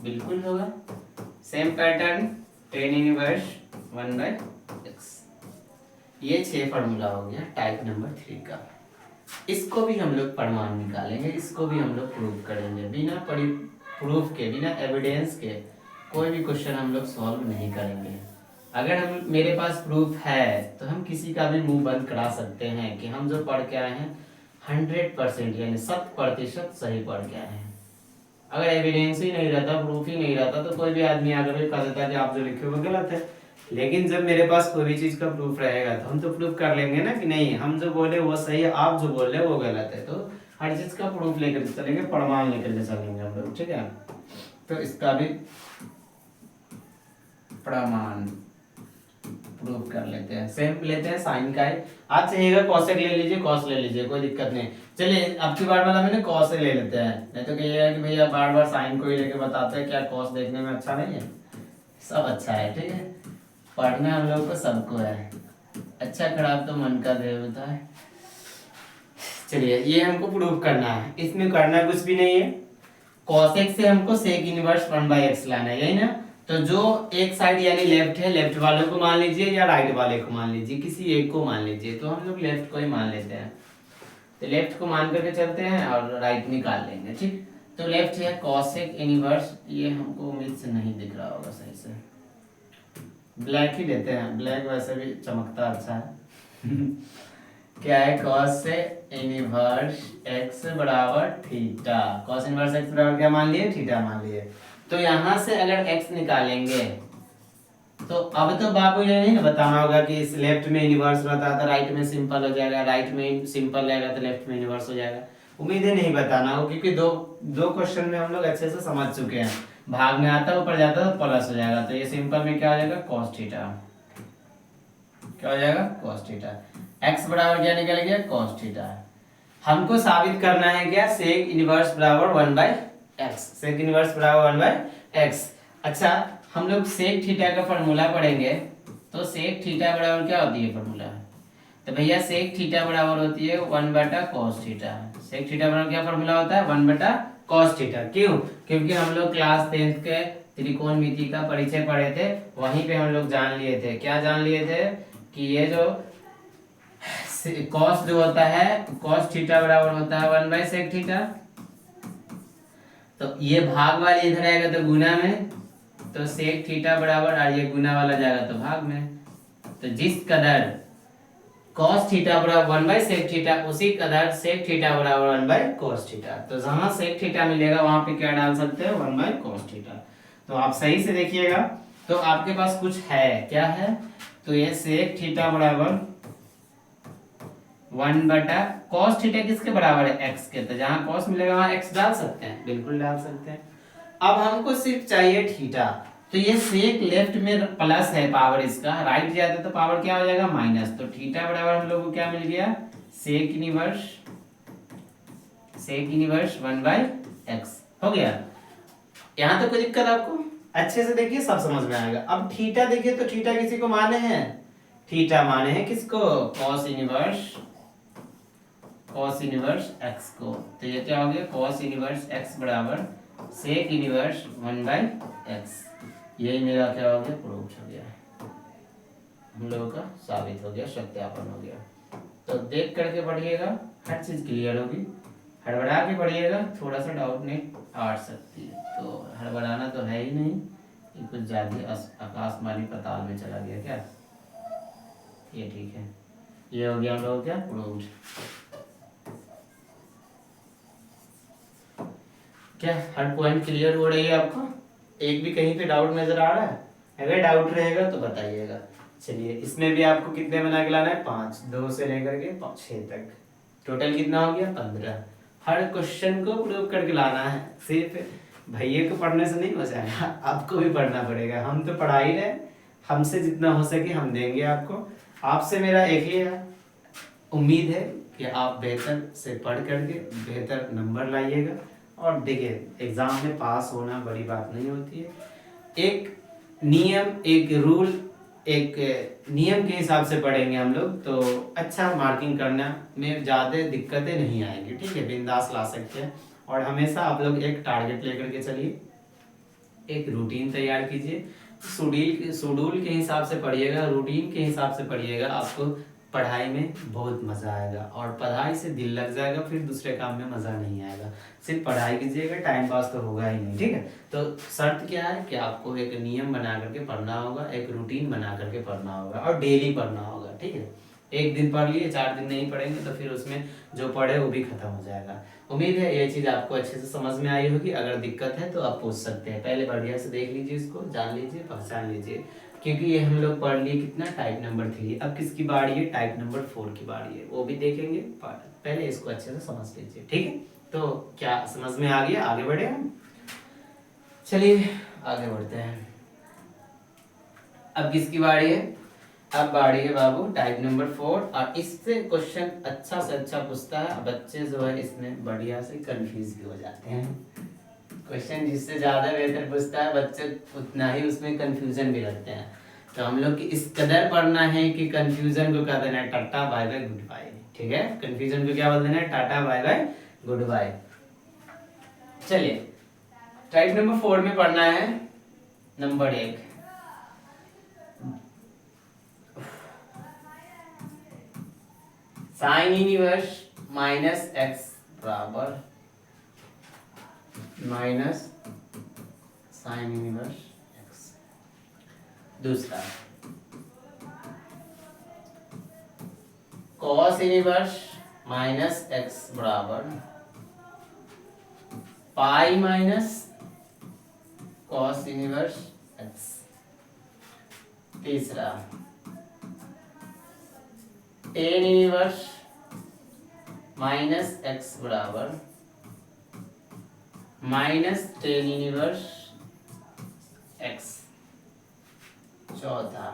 बिल्कुल होगा। Same pattern, tan inverse 1/x। ये 6 फॉर्मूला हो गया टाइप नंबर 3 का। इसको भी हम लोग प्रमाण निकालेंगे, इसको भी हम लोग प्रूव करेंगे। बिना प्रूफ के, बिना एविडेंस के कोई भी क्वेश्चन हम लोग सॉल्व नहीं करेंगे। अगर हम मेरे पास प्रूफ है तो हम किसी का भी मुंह बंद करा सकते हैं कि हम जो पढ़ के आए हैं 100% यानी 100% सही पढ़ के आए हैं। अगर एविडेंस ही नहीं रहता, प्रूफ ही नहीं रहता, तो कोई भी आदमी आकर के कह देता कि आप जो लिखे हो वो गलत है। लेकिन जब मेरे पास कोई भी चीज का प्रूफ रहेगा तो हम तो प्रूफ कर लेंगे ना कि नहीं, हम जो बोले वो सही है, आप जो बोल रहे वो गलत है। तो हर चीज का प्रूफ लेकर चलेंगे, प्रमाण लेकर के चलेंगे हम लोग, ठीक है। तो इसका भी प्रमाण प्रूफ कर लेते हैं। सेम लेते हैं साइन का ही। आज चाहिएगा कॉसेक ले लीजिए, कॉस ले लीजिए, कोई दिक्कत नहीं। चलिए अब की बार वाला मैंने कॉस ले लेते हैं, नहीं तो कहिएगा कि भैया बार बार साइन को ही लेके बताते हैं, क्या कॉस देखने में अच्छा नहीं है? सब अच्छा है, ठीक है। पढ़ना हम लोग को सबको है, अच्छा खराब तो मन का देवता है। चलिए ये हमको प्रूव करना है, इसमें करना कुछ भी नहीं है। कॉसेक से हमको सेक इनवर्स 1/x लाना है, यही ना। तो जो एक साइड यानी लेफ्ट है, लेफ्ट वाले को मान लीजिए या राइट वाले को मान लीजिए, किसी एक को मान लीजिए। तो हम लोग लेफ्ट को ही मान लेते हैं, तो लेफ्ट को मान करके चलते हैं और राइट निकाल लेंगे, ठीक। तो लेफ्ट है कॉसेक इनवर्स, ये हमको उम्मीद से नहीं दिख रहा होगा सही से, ब्लैक ही लेते हैं, ब्लैक वैसे भी चमकता अच्छा है। क्या है, कॉस से इनवर्स x बराबर थीटा। कॉस इनवर्स x बराबर क्या मान लिए, थीटा मान लिए। तो यहाँ से अगर x निकालेंगे तो अब तो बाबू ये नहीं ना बताना होगा कि इस लेफ्ट में इनवर्स रहता है तो राइट में सिंपल हो जाएगा, राइट में सिंपल रहेगा तो लेफ्ट में इनवर्स हो जाएगा। उम्मीद है नहीं बताना हो, क्योंकि दो क्वेश्चन में हम लोग अच्छे से समझ चुके हैं। भाग में आता ऊपर जाता तो प्लस हो जाएगा, तो ये सिंपल में क्या हो जाएगा, cos थीटा। क्या हो जाएगा, cos थीटा। x बराबर क्या निकल गया, cos थीटा। हमको साबित करना है क्या, सेक इनवर्स बराबर 1/x। सेक इनवर्स बराबर 1/x। अच्छा हम लोग सेक थीटा का फॉर्मूला पढ़ेंगे, तो सेक थीटा बराबर क्या होती है फॉर्मूला, तो भैया सेक थीटा बराबर होती है 1/cos थीटा। सेक थीटा बराबर क्या फॉर्मूला होता है, 1/cos थीटा। क्यों, क्योंकि हम लोग क्लास 10th के त्रिकोणमिति का परिचय पढ़े थे, वहीं पे हम लोग जान लिए थे, क्या जान लिए थे कि ये जो cos जो होता है, cos थीटा बराबर होता है 1/sec थीटा। तो ये भाग वाले इधर आएगा तो गुना में, तो sec थीटा बराबर, और ये गुना वाला जाएगा तो भाग में। तो जिस कदर cos थीटा बराबर 1/sec थीटा, उसी कदर sec थीटा बराबर 1/cos थीटा। तो जहां sec थीटा मिलेगा वहां पे क्या डाल सकते हैं, 1/cos थीटा। तो आप सही से देखिएगा, तो आपके पास कुछ है, क्या है, तो ये sec थीटा बराबर 1/cos थीटा किसके बराबर है, x के। तो जहां cos मिलेगा वहां x डाल सकते हैं, बिल्कुल डाल सकते हैं। अब हमको सिर्फ चाहिए थीटा, तो ये सेक लेफ्ट में प्लस है पावर, इसका राइट जाता तो पावर क्या हो जाएगा, माइनस। तो थीटा बराबर हम लोग को क्या मिल गया, सेक इनवर्स 1/x हो गया। यहां तक कोई दिक्कत आपको, अच्छे से देखिए सब समझ में आएगा। अब थीटा देखिए, तो थीटा किसी को माने हैं, थीटा माने हैं किसको, cos इनवर्स x को। तो ये क्या हो गया, cos इनवर्स x बराबर सेक इनवर्स 1/x। यही मेरा क्या हो गया, प्रूफ हो गया, हम लोगों का साबित हो गया, सत्यापन हो गया। तो देख करके पढ़िएगा, हर चीज क्लियर होगी। हड़बड़ा के पढ़िएगा, थोड़ा सा डाउट नहीं आ सकती है, तो हड़बड़ाना तो है ही नहीं कि कुछ ज्यादा आकाश मानी पाताल में चला गया क्या। ये ठीक है, ये हो गया हम लोग क्या, प्रूव्ड। क्या हर पॉइंट क्लियर हो रही है आपको, एक भी कहीं पे डाउट नजर आ रहा है, अगर डाउट रहेगा तो बताइएगा। चलिए इसमें भी आपको कितने बना के लाना है, 5, 2 से लेकर के 6 तक। टोटल कितना हो गया 15। हर क्वेश्चन को प्रूव करके लाना है, सिर्फ भैया को पढ़ने से नहीं हो जाएगा, आपको भी पढ़ना पड़ेगा। हम तो पढ़ा ही रहे, हमसे जितना हो सके हम देंगे आपको। आपसे मेरा एक ही उम्मीद है कि आप बेहतर से पढ़ करके बेहतर नंबर लाइएगा। और देखिए एग्ज़ाम में पास होना बड़ी बात नहीं होती है, एक नियम एक रूल एक नियम के हिसाब से पढ़ेंगे हम लोग तो अच्छा मार्किंग करना में ज़्यादा दिक्कतें नहीं आएंगी, ठीक है, बिंदास ला सकते हैं। और हमेशा आप लोग एक टारगेट लेकर के चलिए, एक रूटीन तैयार कीजिए, शेड्यूल के हिसाब से पढ़िएगा, रूटीन के हिसाब से पढ़िएगा, आपको पढ़ाई में बहुत मज़ा आएगा और पढ़ाई से दिल लग जाएगा, फिर दूसरे काम में मज़ा नहीं आएगा। सिर्फ पढ़ाई कीजिएगा, टाइम पास तो होगा ही नहीं, ठीक है। तो शर्त क्या है कि आपको एक नियम बना करके पढ़ना होगा, एक रूटीन बना करके पढ़ना होगा और डेली पढ़ना होगा, ठीक है। एक दिन पढ़ लिए 4 दिन नहीं पढ़ेंगे तो फिर उसमें जो पढ़े वो भी खत्म हो जाएगा। उम्मीद है ये चीज़ आपको अच्छे से समझ में आई होगी। अगर दिक्कत है तो आप पूछ सकते हैं, पहले बढ़िया से देख लीजिए, इसको जान लीजिए, पहचान लीजिए, क्योंकि ये हम लोग पढ़ लिए कितना टाइप नंबर 3। अब किसकी बारी है, टाइप नंबर 4 की बारी है, वो भी देखेंगे। पहले इसको अच्छे से समझ लीजिए, ठीक है। तो क्या समझ में आ गया, आगे बढ़े हम, चलिए आगे बढ़ते हैं। अब किसकी बारी है, अब बारी है बाबू टाइप नंबर 4। और इससे क्वेश्चन अच्छा से अच्छा पूछता है, बच्चे जो है इसमें बढ़िया से कंफ्यूज भी हो जाते हैं। क्वेश्चन जिससे ज्यादा बेहतर पूछता है बच्चे उतना ही उसमें कंफ्यूजन भी रखते हैं। तो हम लोग की इस कदर पढ़ना है कि कंफ्यूजन को क्या देना है, tata bye bye goodbye, ठीक है। कंफ्यूजन को क्या बोल देना है, tata bye bye goodbye. चलिए टाइप नंबर 4 में पढ़ना है number 1, sine inverse minus x बराबर माइनस साइन इनवर्स एक्स। दूसरा कॉस इनवर्स माइनस एक्स बराबर pi minus cos inverse x. तीसरा टेन इनवर्स माइनस एक्स बराबर माइनस टेन इनवर्स एक्स। चौथा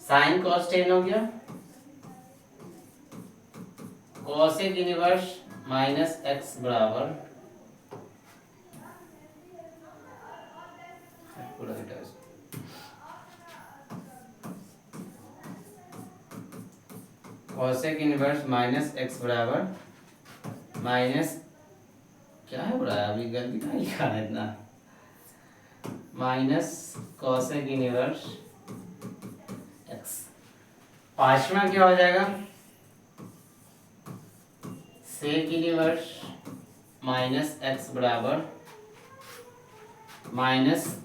साइन कॉस टेन हो गया, कॉसेक इनवर्स माइनस एक्स बराबर कॉसेक इनवर्स माइनस एक्स बराबर माइनस क्या है बुरा है, अभी गलती कहाँ लिखा है इतना, माइनस कॉसेक इनवर्स एक्स। पांचवा क्या हो जाएगा, सेक इनवर्स माइनस एक्स बराबर माइनस,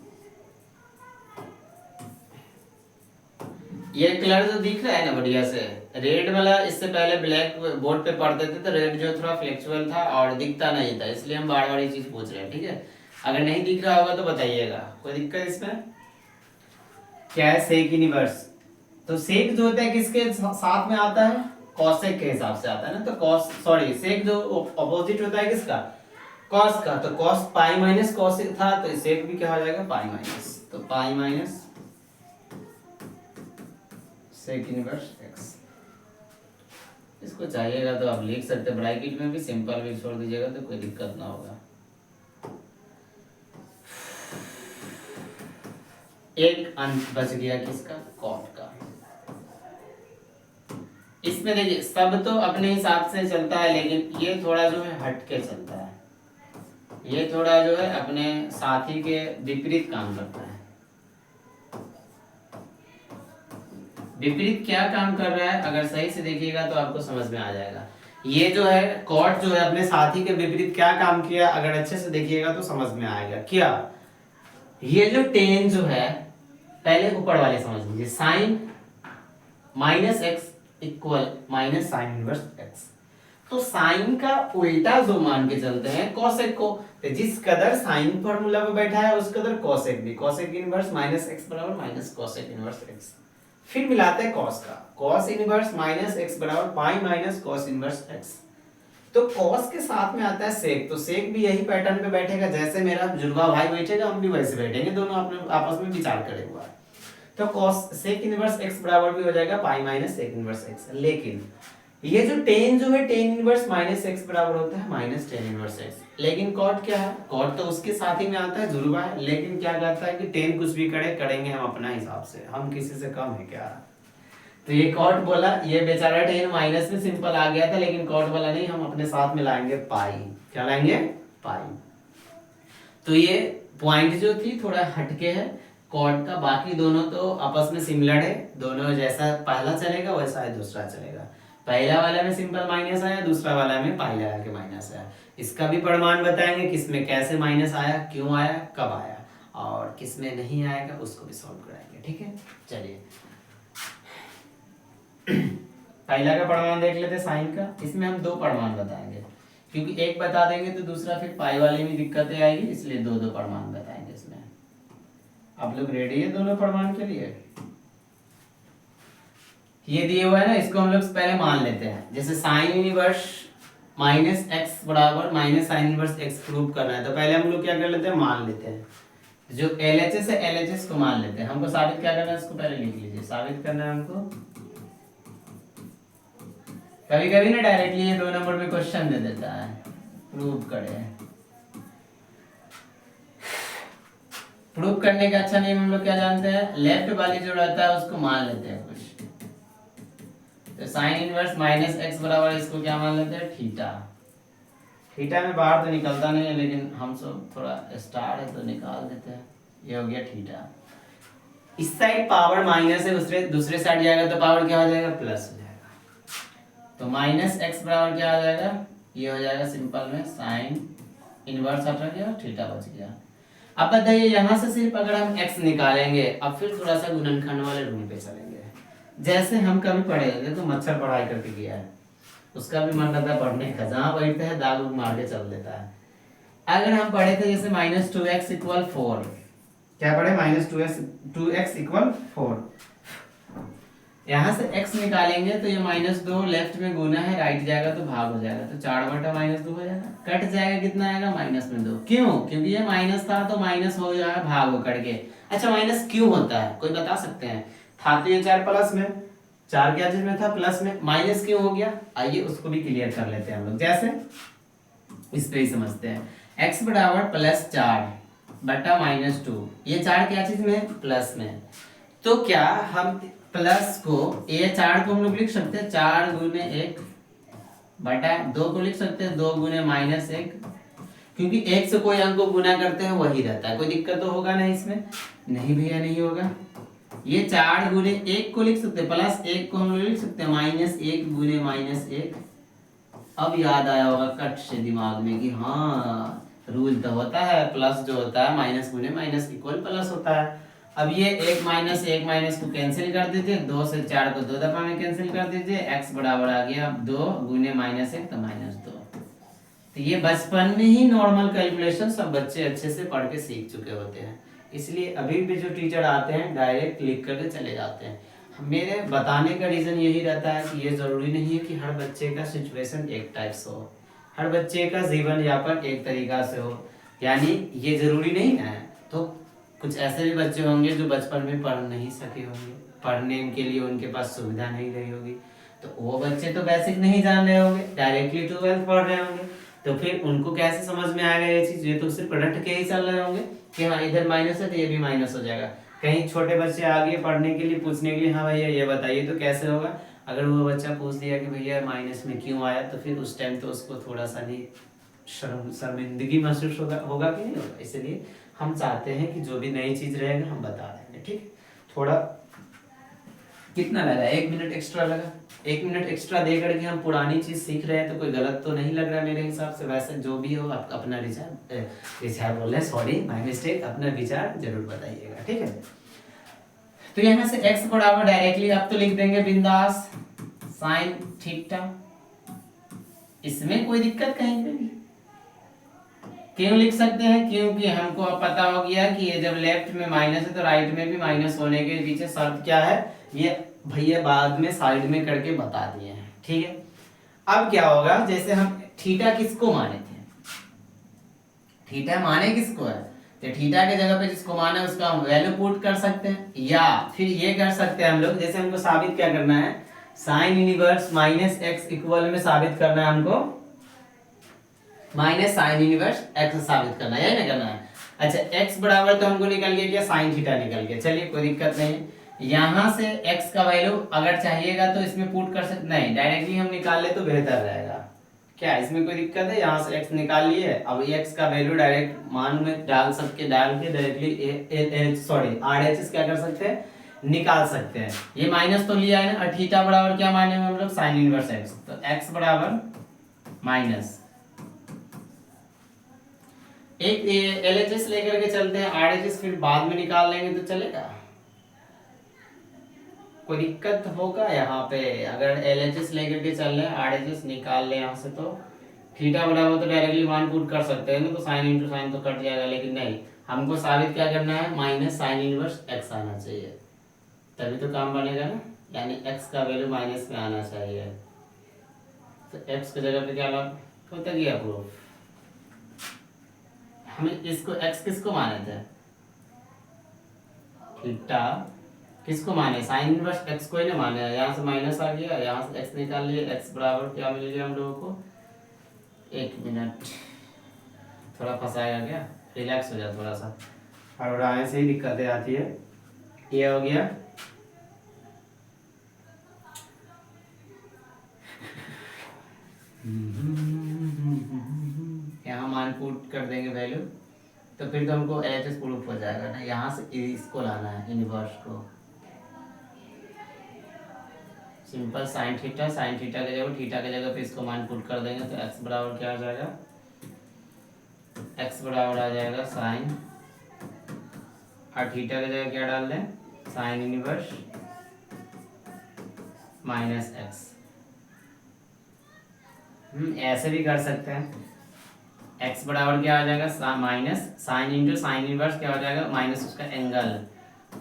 ये कलर जो दिख रहा है ना बढ़िया से रेड वाला, इससे पहले ब्लैक बोर्ड पे पढ़ते थे तो रेड जो थोड़ा फ्लेक्सिबल था और दिखता नहीं था, इसलिए हम बार बार ये चीज पूछ रहे हैं, ठीक है। अगर नहीं दिख रहा होगा तो बताइएगा, कोई दिक्कत इसमें क्या है। सेक इनवर्स, तो सेक जो होता है किसके साथ में आता है, कॉसेक के हिसाब से आता है ना, तो कॉस सॉरी सेक जो अपोजिट होता है किसका, कॉस का, तो कॉस पाई माइनस कॉसेक था, तो सेक भी क्या हो जाएगा पाई माइनस, तो pi minus sec inverse x. इसको चाहिएगा तो आप लिख सकते हैं, ब्रैकेट में भी सिंपल भी छोड़ दीजिएगा तो कोई दिक्कत ना होगा। एक अंक बच गया किसका, कॉट का। इसमें देखिए सब तो अपने हिसाब से चलता है, लेकिन ये थोड़ा जो है हट के चलता है, ये थोड़ा जो है अपने साथी के विपरीत काम करता है। विपरीत क्या काम कर रहा है, अगर सही से देखिएगा तो आपको समझ में आ जाएगा। ये जो है कॉट जो है अपने साथी के विपरीत क्या काम किया, अगर अच्छे से देखिएगा तो समझ में आएगा। क्या, ये जो टेन जो है, पहले ऊपर वाले समझ लीजिए, sine minus x equal minus sine inverse x, तो साइन का उल्टा जो मान के चलते हैं कॉसेक को, तो जिस कदर साइन फॉर्मूला पे बैठा है उस कदर कॉसेक भी, कॉसेक इनवर्स माइनस एक्स बराबर माइनस कॉसेक इनवर्स एक्स। फिर मिलाते हैं कॉस का, कॉस इनवर्स माइनस एक्स बराबर pi minus cos inverse x. तो कॉस के साथ में आता है सेक, तो सेक भी यही पैटर्न पे बैठेगा, जैसे मेरा जुड़वा भाई बैठेगा हम भी वैसे बैठेंगे, दोनों अपने आपस में विचार करेंगे। तो कॉस सेक इनवर्स एक्स बराबर भी हो जाएगा pi minus sec inverse x. लेकिन ये जो टेन जो है टेन इनवर्स माइनस एक्स बराबर होता है माइनस टेन इनवर्स एक्स। लेकिन कॉट क्या है, कॉट तो उसके साथ ही में आता है जुड़वा है, लेकिन क्या कहता है कि टेन कुछ भी करेंगे हम अपना हिसाब से, हम किसी से कम है क्या। तो ये कॉट बोला, ये बेचारा टेन माइनस में सिंपल आ गया था, लेकिन कॉट वाला नहीं, हम अपने साथ में लाएंगे पाई। क्या लाएंगे, पाई। तो ये पॉइंट जो थी थोड़ा हटके है कॉट का, बाकी दोनों तो आपस में सिमिलर है, दोनों जैसा पहला चलेगा वैसा है दूसरा चलेगा। पहला वाला में सिंपल माइनस आया, दूसरा वाला में पाई लगा के माइनस आया। इसका भी प्रमाण बताएंगे किसमें कैसे माइनस आया, क्यों आया, कब आया, और किसमें नहीं आएगा उसको भी सॉल्व कराएंगे। ठीक है, चलिए पहला का प्रमाण देख लेते साइन का। इसमें हम दो प्रमाण बताएंगे, क्योंकि एक बता देंगे तो दूसरा फिर पाई वाले में दिक्कतें आएगी, इसलिए दो दो प्रमाण बताएंगे इसमें। आप लोग रेडी है दोनों प्रमाण के लिए? ये दिए हुआ है ना, इसको हम लोग पहले मान लेते हैं। जैसे साइन इनवर्स माइनस एक्स बराबर minus sine inverse x prove करना है, तो पहले हम लोग क्या कर लेते हैं, मान लेते हैं। जो LHS है LHS को मान लेते हैं। हमको साबित क्या करना है, इसको पहले लिख लीजिए। साबित करना है हमको, कभी कभी ना डायरेक्टली ये 2 नंबर में क्वेश्चन दे देता है, प्रूव करें। प्रूव करने का अच्छा नियम हम लोग क्या जानते हैं, लेफ्ट वाली जो रहता है उसको मान लेते हैं कुछ। तो साइन इनवर्स माइनस एक्स बराबर इसको क्या मान लेते हैं, थीटा। थीटा में बाहर तो निकलता नहीं है, लेकिन हम सब थोड़ा स्टार है तो निकाल देते हैं। ये हो गया थीटा। इस साइड पावर माइनस है, दूसरे साइड जाएगा तो पावर क्या हो जाएगा, प्लस हो जाएगा। तो माइनस एक्स बराबर क्या हो जाएगा, ये हो जाएगा सिंपल में साइन इनवर्स हट गया, थीटा बच गया। अब बताइए यहाँ से सिर्फ अगर हम x निकालेंगे, अब फिर थोड़ा सा गुणनखंड वाले रूल पे चलेंगे। जैसे हम कभी पढ़े, देखो मच्छर पढ़ाई करके गया है, उसका भी मन रहता है पढ़ने का, जहाँ बैठते हैं दाग मार के चल देता है। अगर हम पढ़े थे जैसे माइनस 2x इक्वल 4, क्या पढ़े, माइनस 2x इक्वल 4, यहाँ से x निकालेंगे तो ये -2 लेफ्ट में गुना है, राइट जाएगा तो भाग हो जाएगा, तो 4/-2 हो जाएगा। कट जाएगा, कितना आएगा, -2। क्यों, क्योंकि ये माइनस था तो माइनस हो जाएगा, भाग हो कट के। अच्छा माइनस क्यों होता है, कोई बता सकते हैं? था तो ये 4 प्लस में, 4 क्या चीज में था, प्लस में, माइनस क्यों हो गया, आइए उसको भी क्लियर कर लेते हैं हम लोग। जैसे इस पे ही समझते हैं, x बराबर +4/-2, ये 4 क्या चीज में, प्लस में। तो क्या हम प्लस को, ये 4 को हम लोग लिख सकते हैं 4 गुने 1 बटा 2 को लिख सकते हैं 2 गुने -1, क्योंकि 1 से कोई अंक को गुना करते हैं वही रहता है, कोई दिक्कत तो होगा नहीं इसमें, नहीं भैया नहीं होगा। ये 4 गुने 1 को लिख सकते हैं, प्लस 1 को हम लोग लिख सकते हैं -1 गुने -1। अब याद आया होगा कट से दिमाग में कि हाँ रूल तो होता है, प्लस जो होता है माइनस गुने माइनस इक्वल प्लस होता है। अब ये 1 माइनस को कैंसिल कर दीजिए, 2 से 4 को 2 दफा में कैंसिल कर दीजिए, x बराबर आ गया 2 गुने -1 तो -2। तो ये बचपन में ही नॉर्मल कैलकुलेशन सब बच्चे अच्छे से पढ़ के सीख चुके होते हैं, इसलिए अभी भी जो टीचर आते हैं डायरेक्ट लिख करके चले जाते हैं। मेरे बताने का रीज़न यही रहता है कि ये ज़रूरी नहीं है कि हर बच्चे का सिचुएशन एक टाइप से हो, हर बच्चे का जीवन यापन एक तरीका से हो, यानी ये ज़रूरी नहीं है। तो कुछ ऐसे भी बच्चे होंगे जो बचपन में पढ़ नहीं सके होंगे, पढ़ने के लिए उनके पास सुविधा नहीं रही होगी, तो वो बच्चे तो बेसिक नहीं जान रहे होंगे, डायरेक्टली 12th पढ़ रहे होंगे, तो फिर उनको कैसे समझ में आएगा ये चीज़, ये तो सिर्फ रट के ही चल रहे होंगे कि हाँ इधर माइनस है तो ये भी माइनस हो जाएगा। कहीं छोटे बच्चे आगे पढ़ने के लिए पूछने के लिए, हाँ भैया ये बताइए तो कैसे होगा, अगर वो बच्चा पूछ दिया कि भैया माइनस में क्यों आया, तो फिर उस टाइम तो उसको थोड़ा सा नहीं शर्मिंदगी महसूस होगा कि नहीं होगा। इसलिए हम चाहते हैं कि जो भी नई चीज़ रहेगा हम बता देंगे, ठीक। थोड़ा कितना लगा, 1 मिनट एक्स्ट्रा लगा, 1 मिनट एक्स्ट्रा दे करके हम पुरानी चीज़ सीख रहे हैं, तो कोई गलत तो नहीं लग रहा मेरे हिसाब से। वैसे जो भी हो आप अपना विचार बोल रहे हैं, सॉरी माय मिस्टेक, अपना विचार जरूर बताइएगा, ठीक है। तो यहाँ से x बराबर डायरेक्टली आप तो लिख देंगे बिंदास साइन थीटा, इसमें कोई दिक्कत कहीं पे भी। क्यों लिख सकते हैं, क्योंकि हमको अब पता हो गया कि ये जब लेफ्ट में माइनस है तो राइट में भी माइनस होने के पीछे शर्त क्या है, ये भैया बाद में साइड में करके बता दिए हैं, ठीक है। अब क्या होगा, जैसे हम थीटा किसको माने थे, थीटा माने किसको है, तो थीटा के जगह पे जिसको माना है उसका हम वैल्यू पुट कर सकते हैं, या फिर ये कर सकते हैं हम लोग, जैसे हमको साबित क्या करना है, sign inverse minus x equal में साबित करना है हमको, माइनस साइन इनवर्स एक्स साबित करना है, यही ना करना है। अच्छा x बराबर तो हमको निकल गया क्या, साइन थीटा निकल गया, चलिए कोई दिक्कत नहीं है। यहाँ से x का वैल्यू अगर चाहिएगा तो इसमें पुट कर सकते, नहीं डायरेक्टली हम निकाल ले तो बेहतर रहेगा, क्या इसमें कोई दिक्कत है, यहाँ से x निकाल लिए, अब ये x का वैल्यू डायरेक्ट मान में डाल के डायरेक्टली सॉरी RHS क्या कर सकते हैं, निकाल सकते हैं। ये माइनस तो लिया है ना, और थीटा बराबर क्या माने हम लोग, साइन इनवर्स x, तो x बराबर माइनस एक LHS लेकर के चलते हैं, RHS फिर बाद में निकाल लेंगे तो चलेगा, कोई दिक्कत होगा यहाँ पे, अगर LHS लेकर के चल रहे हैं RHS निकाल ले यहाँ से, तो थीटा बराबर तो डायरेक्टली मान पुट कर सकते हैं ना, तो साइन इंटू साइन तो कट जाएगा, लेकिन नहीं, हमको साबित क्या करना है, माइनस साइन इनवर्स x आना चाहिए, तभी तो काम बनेगा ना, यानी x का वैल्यू माइनस में आना चाहिए, तो x की जगह पे क्या होता गया प्रूफ, हमें इसको x किसको माने थे, थीटा किसको माने, साइन इनवर्स x को ही ना माने, यहाँ से माइनस आ गया, यहाँ से x निकाल लिए, x बराबर क्या मिल गया हम लोगों को, एक मिनट थोड़ा फंसाएगा क्या, रिलैक्स हो जाए थोड़ा सा, हड़बड़ाने से ही दिक्कतें आती है। ये हो गया, यहाँ मान पुट कर देंगे वैल्यू, तो फिर तो हमको LHS प्रूफ हो जाएगा ना, यहाँ से इसको लाना है इनवर्स को, simple sine theta, sine theta के जगह थीटा के जगह पे इसको मान पुट कर देंगे, तो x बराबर क्या आ जाएगा, x बराबर आ जाएगा साइन, और थीटा की जगह क्या डाल दें, साइन इनवर्स माइनस एक्स, ऐसे भी कर सकते हैं, x बराबर क्या आ जाएगा, minus sign into sine inverse क्या हो जाएगा, माइनस उसका एंगल,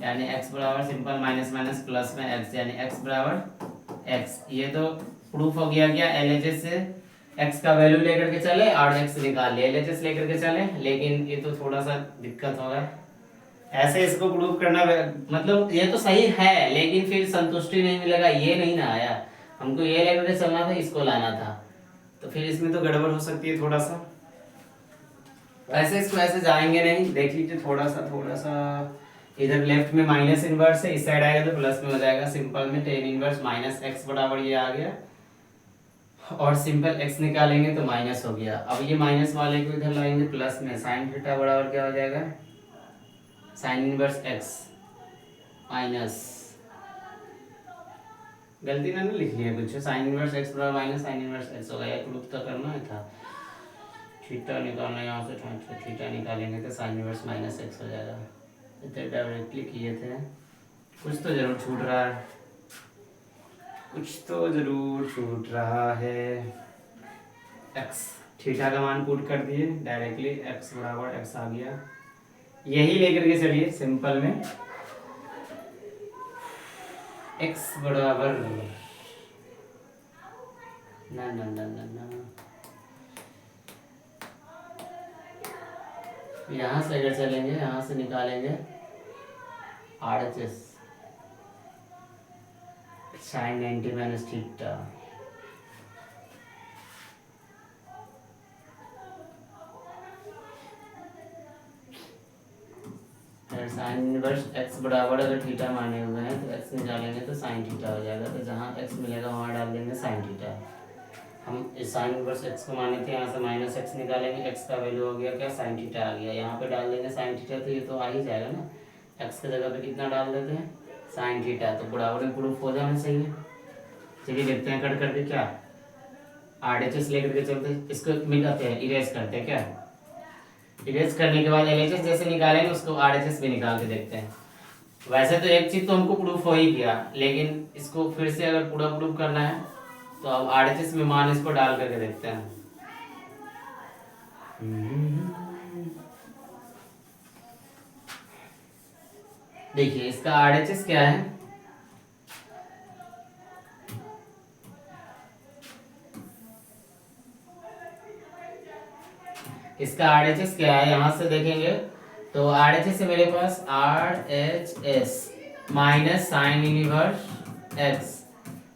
यानी x बराबर सिंपल माइनस माइनस प्लस में x, यानी x बराबर x, ये तो प्रूफ हो गया क्या, LHS से x का वैल्यू लेकर के चले और x निकाल लिए, LHS लेकर के चले, लेकिन ये तो थोड़ा सा दिक्कत होगा, ऐसे इसको प्रूफ करना, मतलब ये तो सही है लेकिन फिर संतुष्टि नहीं मिलेगा, ये नहीं ना आया, हमको ये लेकर के चलना था, इसको लाना था, तो फिर इसमें तो गड़बड़ हो सकती है थोड़ा सा, ऐसे इसको ऐसे जाएंगे नहीं, देख लीजिए थोड़ा सा इधर लेफ्ट में माइनस इनवर्स है, इस साइड आएगा तो प्लस में हो जाएगा, सिंपल में टेन इनवर्स माइनस एक्स बराबर ये आ गया, और सिंपल x निकालेंगे तो माइनस हो गया, अब ये माइनस वाले को इधर लाएंगे प्लस में, साइन थीटा बराबर क्या हो जाएगा, साइन इनवर्स x माइनस, गलती ना लिख लिया कुछ, साइन इनवर्स x बराबर माइनस साइन इनवर्स x होगा, ये प्रूफ तो करना है था, थीटा निकालना, यहाँ से थीटा निकालेंगे तो साइन इनवर्स माइनस एक्स हो जाएगा, इतने डायरेक्टली किए थे, कुछ तो जरूर छूट रहा है, कुछ तो जरूर छूट रहा है, x थीटा का मान पुट कर दिए डायरेक्टली, x बराबर x आ गया, यही लेकर के चलिए सिंपल में, x बराबर ना ना ना ना ना, यहाँ से अगर चलेंगे, यहाँ से निकालेंगे RHS sine 90 minus theta, sine inverse x बराबर अगर थीटा माने हुए हैं तो x निकालेंगे तो साइन थीटा हो जाएगा, तो जहाँ x मिलेगा वहाँ डाल देंगे साइन थीटा, हम इस साइन इनवर्स x को माने थे, यहाँ से माइनस x निकालेंगे, x का वैल्यू हो गया क्या, साइन थीटा आ गया, यहाँ पे डाल देंगे साइन थीटा, तो ये तो आ ही जाएगा ना, x की जगह पे कितना डाल देते हैं, साइन थीटा, तो बराबर में प्रूफ हो जाना चाहिए। चलिए देखते हैं कट करके क्या, RHS लेकर के चलते हैं, इसको मिलाते हैं, इरेज करते हैं, क्या इरेज करने के बाद LHS जैसे निकालेंगे उसको RHS भी निकाल के देखते हैं। वैसे तो एक चीज तो हमको प्रूफ हो ही गया, लेकिन इसको फिर से अगर पूरा प्रूफ करना है तो अब RHS में मान इसको डाल करके देखते हैं। देखिए इसका RHS क्या है, इसका RHS क्या है यहाँ से देखेंगे तो RHS है मेरे पास RHS minus sine inverse x,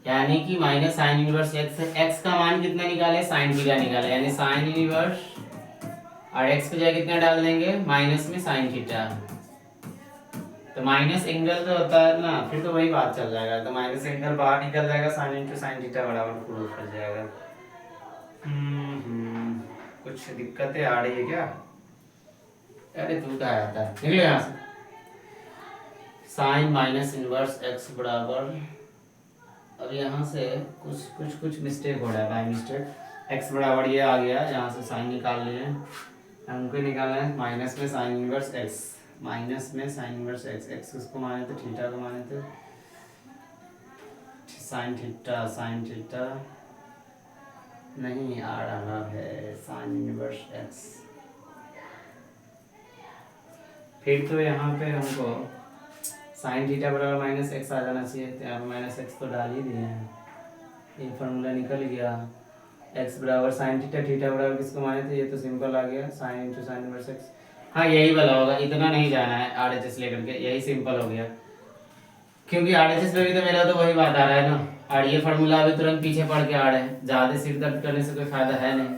यानी कि minus sine inverse x. X का मान कितना निकाले, साइन थीटा निकाले, यानी साइन इनवर्स और एक्स की जगह कितना डाल देंगे माइनस में साइन थीटा। तो माइनस एंगल जो होता है ना, फिर तो वही बात चल जाएगा, तो माइनस एंगल बाहर निकल जाएगा, साइन इंटू साइन थीटा बराबर प्रूफ कर जाएगा। कुछ दिक्कतें आ रही है क्या? अरे तू क्या आता है, निकले यहाँ से। साइन माइनस इनवर्स एक्स बराबर, अब यहाँ से कुछ मिस्टेक हो रहा है बाय मिस्टेक। एक्स बराबर ये आ गया, यहाँ से साइन निकाल लिए, हमको निकालना है माइनस में साइन इनवर्स एक्स, माइनस में साइन इनवर्स एक्स। एक्स किसको माने थे, थीटा को माने थे, साइन थीटा नहीं आ रहा है, साइन इनवर्स एक्स। फिर तो यहाँ पे हमको साइन थीटा बराबर माइनस एक्स आ जाना चाहिए, तो यहाँ पे माइनस एक्स तो डाल ही दिए हैं, ये फॉर्मूला निकल गया। एक्स बराबर साइन थीटा, थीटा बराबर किसको माने थे, ये तो सिंपल आ गया, sign into sine inverse x. हाँ यही वाला होगा, इतना नहीं जाना है RHS लेकर के, यही सिंपल हो गया, क्योंकि RHS में भी तो मेरा तो वही बात आ रहा है ना, और ये फार्मूला अभी तुरंत पीछे पढ़ के आ रहे हैं, ज्यादा सिर दर्द करने से कोई फायदा है नहीं।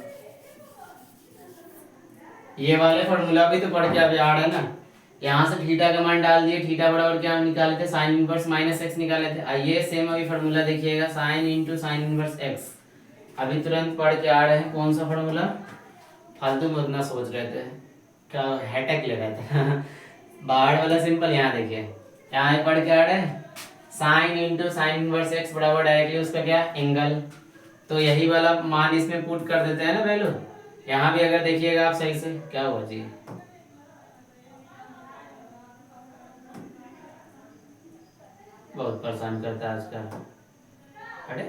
ये वाले फार्मूला भी तो पढ़ के अभी आ रहे हैं ना, यहाँ से थीटा का मान डाल दिए, थीटा बराबर क्या निकाले थे, साइन इनवर्स माइनस एक्स निकाले थे। ये सेम अभी फार्मूला देखिएगा, sign into sine inverse x, अभी तुरंत पढ़ के आ रहे हैं। कौन सा फार्मूला, फालतू में उतना सोच रहे थे, क्या हेडेक ले रहे थे बाहर वाला सिंपल, यहाँ देखिए, यहाँ पढ़ के आ रहे हैं sign into sine inverse x बराबर डायरेक्टली उसका क्या, एंगल, तो यही वाला मान इसमें पुट कर देते हैं ना वैल्यू। यहाँ भी अगर देखिएगा आप सही से, क्या हुआ जी, बहुत परेशान करता है आजकल। अरे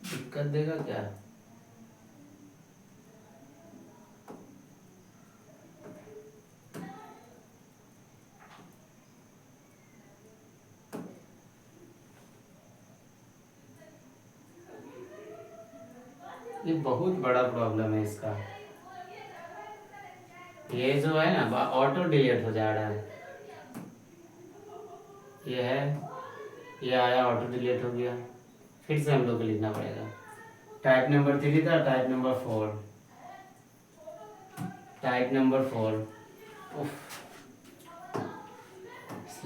दिक्कत देगा क्या, ये बहुत बड़ा प्रॉब्लम है इसका। ये जो है ना ऑटो डिलीट हो जा रहा है, ये है, ये आया ऑटो डिलीट हो गया, फिर से हम लोग को लिखना पड़ेगा। टाइप नंबर 3 था, टाइप नंबर 4, टाइप नंबर 4,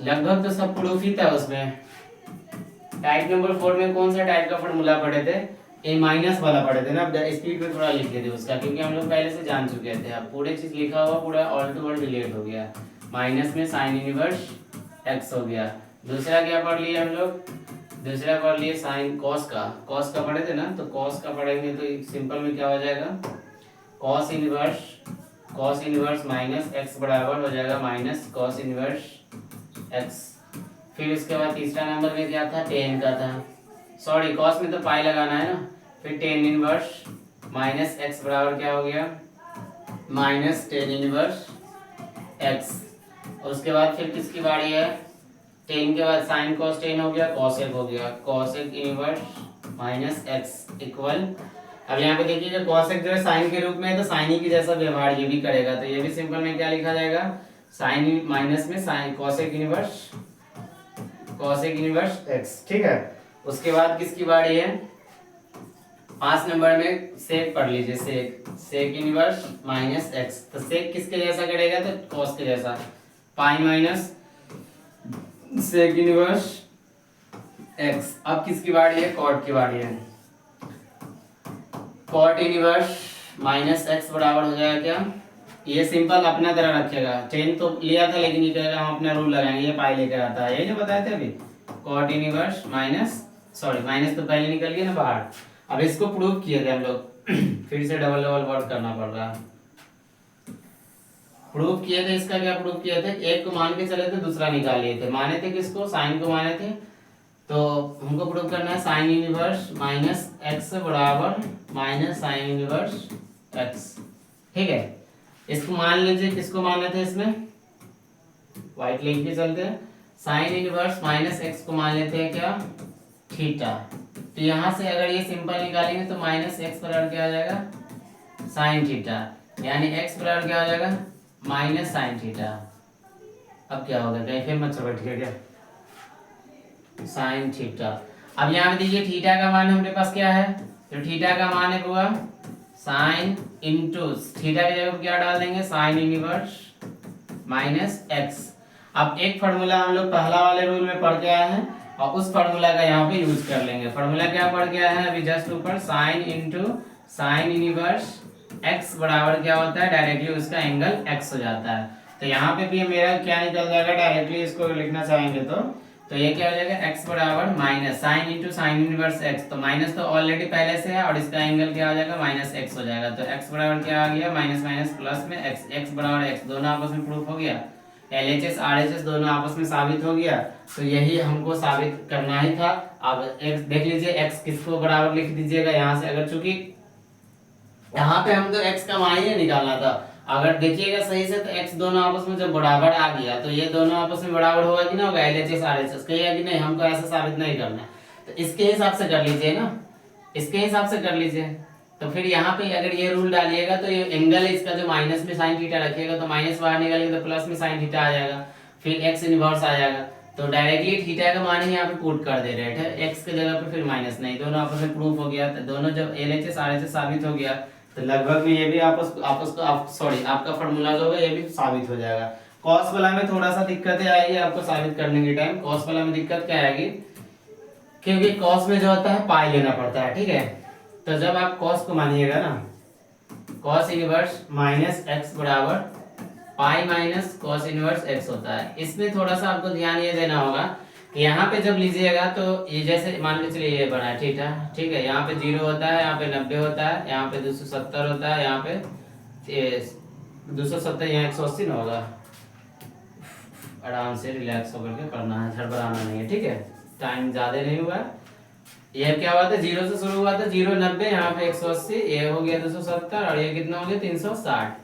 लगभग तो सब प्रूफ ही था उसमें। टाइप नंबर 4 में कौन सा टाइप का फॉर्मूला पढ़े थे, ए माइनस वाला पढ़े थे ना, स्पीड में थोड़ा लिख देते उसका, क्योंकि हम लोग पहले से जान चुके थे। अब पूरे चीज लिखा हुआ पूरा ऑल टू ऑल डिलीट हो गया, माइनस में साइन इनवर्स एक्स हो गया। दूसरा क्या पढ़ लिया हम लोग, दूसरा पढ़ लिए साइन कॉस का पढ़े थे ना, तो कॉस का पढ़ेंगे तो सिंपल में क्या हो जाएगा, कॉस इनवर्स माइनस एक्स बराबर हो जाएगा माइनस कॉस इनवर्स एक्स। फिर उसके बाद तीसरा नंबर में क्या था, टेन का था, सॉरी कॉस में तो पाई लगाना है ना, फिर टेन इनवर्स माइनस एक्स बराबर क्या हो गया, माइनस टेन इनवर्स एक्स। उसके बाद फिर किसकी बारी है, टेन के बाद साइन कॉस टेन हो गया, कॉसेक हो गया, cosec inverse minus x equal. अब यहाँ पे देखिएगा कॉसेक जो है साइन के रूप में है, तो साइन ही की जैसा व्यवहार ये भी करेगा, तो ये भी सिंपल में क्या लिखा जाएगा, साइन माइनस में साइन कॉसेक इनवर्स एक्स, ठीक है। उसके बाद किसकी बारी है, 5 नंबर में सेक पढ़ लीजिए, सेक इनवर्स माइनस एक्स, तो सेक किसके जैसा करेगा, तो कॉस के जैसा, pi minus sec inverse x. अब किसकी बारी है, कॉट की बारी है, कॉट इनवर्स माइनस एक्स बराबर हो जाएगा क्या, ये सिंपल अपना तरह रखेगा, टेन तो लिया था लेकिन ये कहेगा हम अपना रूल लगाएंगे, ये पाई लेकर आता है, ये जो बताए थे अभी, cot inverse minus, sorry minus तो पहले निकल गया ना बाहर। अब इसको प्रूव किए थे हम लोग फिर से डबल वर्ड करना पड़ रहा है। प्रूफ किए थे, इसका क्या प्रूफ किए थे, एक को मान के चले थे, दूसरा निकाल लिए थे, माने थे किसको, साइन को माने थे, तो हमको प्रूफ करना है साइन इनवर्स माइनस एक्स बराबर माइनस साइन इनवर्स एक्स, ठीक है। इसको मान लीजिए, किसको मान लेते हैं इसमें, व्हाइट लिख के चलते हैं, साइन इनवर्स माइनस एक्स को मान लेते हैं क्या, थीटा, तो यहाँ से अगर ये सिंपल निकालेंगे तो माइनस एक्स बराबर क्या हो जाएगा, साइन थीटा, यानी एक्स बराबर क्या हो जाएगा, माइनस साइन थीटा। अब क्या होगा, कहीं फिर मत चलो, ठीक है क्या, साइन थीटा। अब यहाँ पे देखिए थीटा का मान हमारे पास क्या है, तो थीटा का मान है हुआ साइन इंटू थीटा की जगह क्या डाल देंगे, साइन इनवर्स माइनस एक्स। अब एक फार्मूला हम लोग पहला वाले रूल में पढ़ के आए हैं और उस फार्मूला का यहाँ पे यूज कर लेंगे। फार्मूला क्या पढ़ के आए हैं अभी जस्ट ऊपर, sign into sine inverse x बराबर क्या होता है, डायरेक्टली उसका एंगल एक्स हो जाता है। तो यहाँ पे भी मेरा क्या निकल जाएगा, डायरेक्टली इसको लिखना चाहेंगे तो ये क्या हो जाएगा, x बराबर minus sign into sine inverse x। तो माइनस तो ऑलरेडी पहले से है और इसका एंगल क्या हो जाएगा, माइनस x हो जाएगा। तो x बराबर क्या आ गया, माइनस माइनस प्लस में x बराबर x, दोनों आपस में प्रूफ हो गया। LHS RHS दोनों आपस में साबित हो गया। तो यही हमको साबित करना ही था। अब x देख लीजिए, x किसको बराबर लिख दीजिएगा यहाँ से, अगर चूंकि यहाँ पे हम तो x का मान ही निकालना था। अगर देखिएगा सही से तो x दोनों आपस में जब बराबर आ गया तो ये दोनों आपस में बराबर होगा कि ना होगा, LHS RHS कहिएगा कि नहीं, हमको ऐसा साबित नहीं करना। तो इसके हिसाब से कर लीजिए ना, इसके हिसाब से कर लीजिए। तो फिर यहाँ पे अगर ये रूल डालिएगा तो ये एंगल इसका जो माइनस में साइन थीटा रखिएगा तो माइनस बाहर निकलेगा तो प्लस में साइन थीटा आ जाएगा, फिर x इनवर्स आ जाएगा। तो डायरेक्टली थीटा का मान ही यहाँ पे पुट कर दे रहे हैं, x के जगह पे फिर माइनस नहीं, दोनों आपस में प्रूफ हो गया। तो दोनों जब LHS RHS साबित हो गया तो लगभग में ये भी आपका फार्मूला जो होगा ये भी साबित हो जाएगा। कॉस वाला में थोड़ा सा दिक्कतें आएगी आपको साबित करने के टाइम। कॉस वाला में दिक्कत क्या आएगी, क्योंकि कॉस में जो होता है पाई लेना पड़ता है, ठीक है। तो जब आप कॉस को मानिएगा ना, कॉस इनवर्स माइनस एक्स बराबर pi minus cos inverse x होता है। इसमें थोड़ा सा आपको ध्यान ये देना होगा कि यहाँ पे जब लीजिएगा तो ये जैसे मान के चलिए ये बना है थीटा, ठीक है, यहाँ पे 0 होता है, यहाँ पे 90 होता है, यहाँ पे 270 होता है, यहाँ पे 270, यहाँ 180 ना होगा। आराम से रिलैक्स होकर के करना है, हड़बड़ाना नहीं है, ठीक है, टाइम ज्यादा नहीं हुआ। ये क्या हुआ था, 0 से शुरू हुआ था, 0 90, यहाँ पे 180, ये हो गया 270 और ये कितना हो गया 360।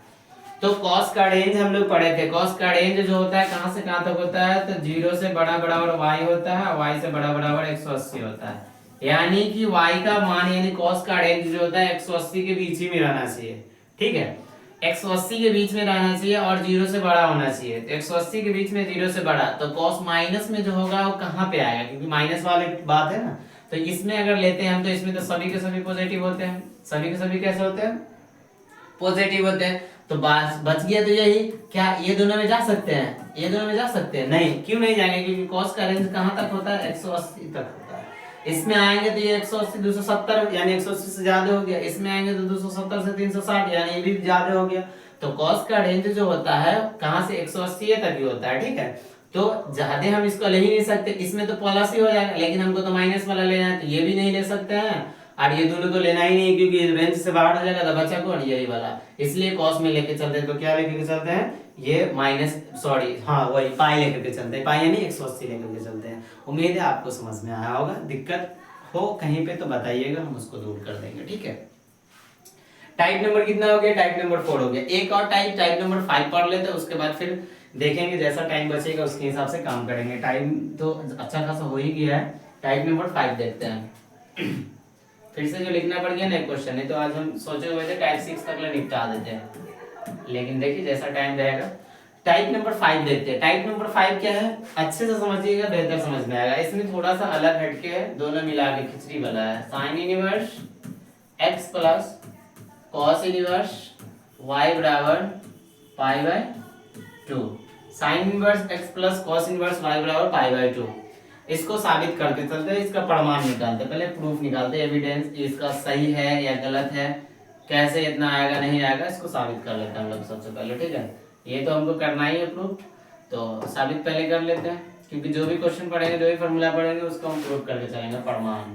तो कॉस का रेंज हम लोग पढ़े थे, कॉस का रेंज जो होता है कहां से कहां तक होता है, तो 0 से बड़ा बराबर y होता है, y से बड़ा बराबर 180 होता है। यानी कि y का मान यानी कॉस का रेंज जो होता है 180 के बीच ही में रहना चाहिए, ठीक है, 180 के बीच में रहना चाहिए और 0 से बड़ा होना चाहिए। तो 180 के बीच में 0 से बड़ा, तो कॉस माइनस में जो होगा वो कहाँ पे आएगा, क्योंकि माइनस वाले बात है ना। तो इसमें अगर लेते हैं हम तो इसमें तो सभी के सभी पॉजिटिव होते हैं, सभी के सभी कैसे होते हैं, पॉजिटिव होते हैं। तो बच गया तो यही, क्या ये दोनों में जा सकते हैं, ये दोनों में जा सकते हैं, नहीं, क्यों नहीं जाएंगे, क्योंकि कॉस का रेंज कहां तक होता है, 180 तक होता है। इसमें आएंगे तो ये 180 270 यानी 180 से ज्यादा हो गया, इसमें आएंगे तो 270 से 360 यानी ये भी ज्यादा हो गया। तो कॉस का रेंज जो होता है कहां से 180 तक ही होता है, ठीक है। तो ज्यादा हम इसको ले ही नहीं सकते, इसमें तो प्लस ही हो जाएगा, लेकिन हमको तो माइनस वाला लेना है, तो ये भी नहीं ले सकते हैं और ये दोनों तो लेना ही नहीं, क्योंकि रेंज से बाहर हो जाएगा। तो बचा कौन, यही वाला, इसलिए कॉस में लेके चलते हैं। तो क्या लेके चलते हैं, ये वही पाई लेकर के चलते हैं, पाई यानी 180 लेकर के चलते हैं। उम्मीद है आपको समझ में आया होगा, दिक्कत हो कहीं पे तो बताइएगा, हम उसको दूर कर देंगे, ठीक है। टाइप नंबर कितना हो गया, टाइप नंबर 4 हो गया। एक और टाइप नंबर 5 पढ़ लेते हैं, उसके बाद फिर देखेंगे जैसा टाइम बचेगा उसके हिसाब से काम करेंगे। टाइम तो अच्छा खासा हो ही गया है, टाइप नंबर 5 देखते हैं। फिर से जो लिखना पड़ गया ना क्वेश्चन, नहीं तो आज हम सोचे हुए थे टाइप 6 तक निपटा देते हैं, लेकिन देखिए जैसा टाइम रहेगा। टाइप नंबर 5 देखते हैं। टाइप नंबर 5 क्या है, अच्छे से समझिएगा, बेहतर समझ में आएगा। इसमें थोड़ा सा अलग हटके है, दोनों मिला के खिचड़ी वाला है। Sign inverse x plus cos inverse y बराबर pi by 2। Sign inverse x plus cos inverse y बराबर पाई बाय 2। इसको साबित करके चलते हैं, इसका प्रमाण निकालते हैं, पहले प्रूफ निकालते हैं, एविडेंस इसका सही है या गलत है, कैसे इतना आएगा नहीं आएगा, इसको साबित कर लेते हैं हम लोग सबसे पहले, ठीक है। ये तो हमको करना ही है प्रूफ, तो साबित पहले कर लेते हैं, क्योंकि जो भी क्वेश्चन पढ़ेंगे, जो भी फॉर्मूला पढ़ेंगे, उसको हम प्रूफ करके चलेंगे, प्रमाण।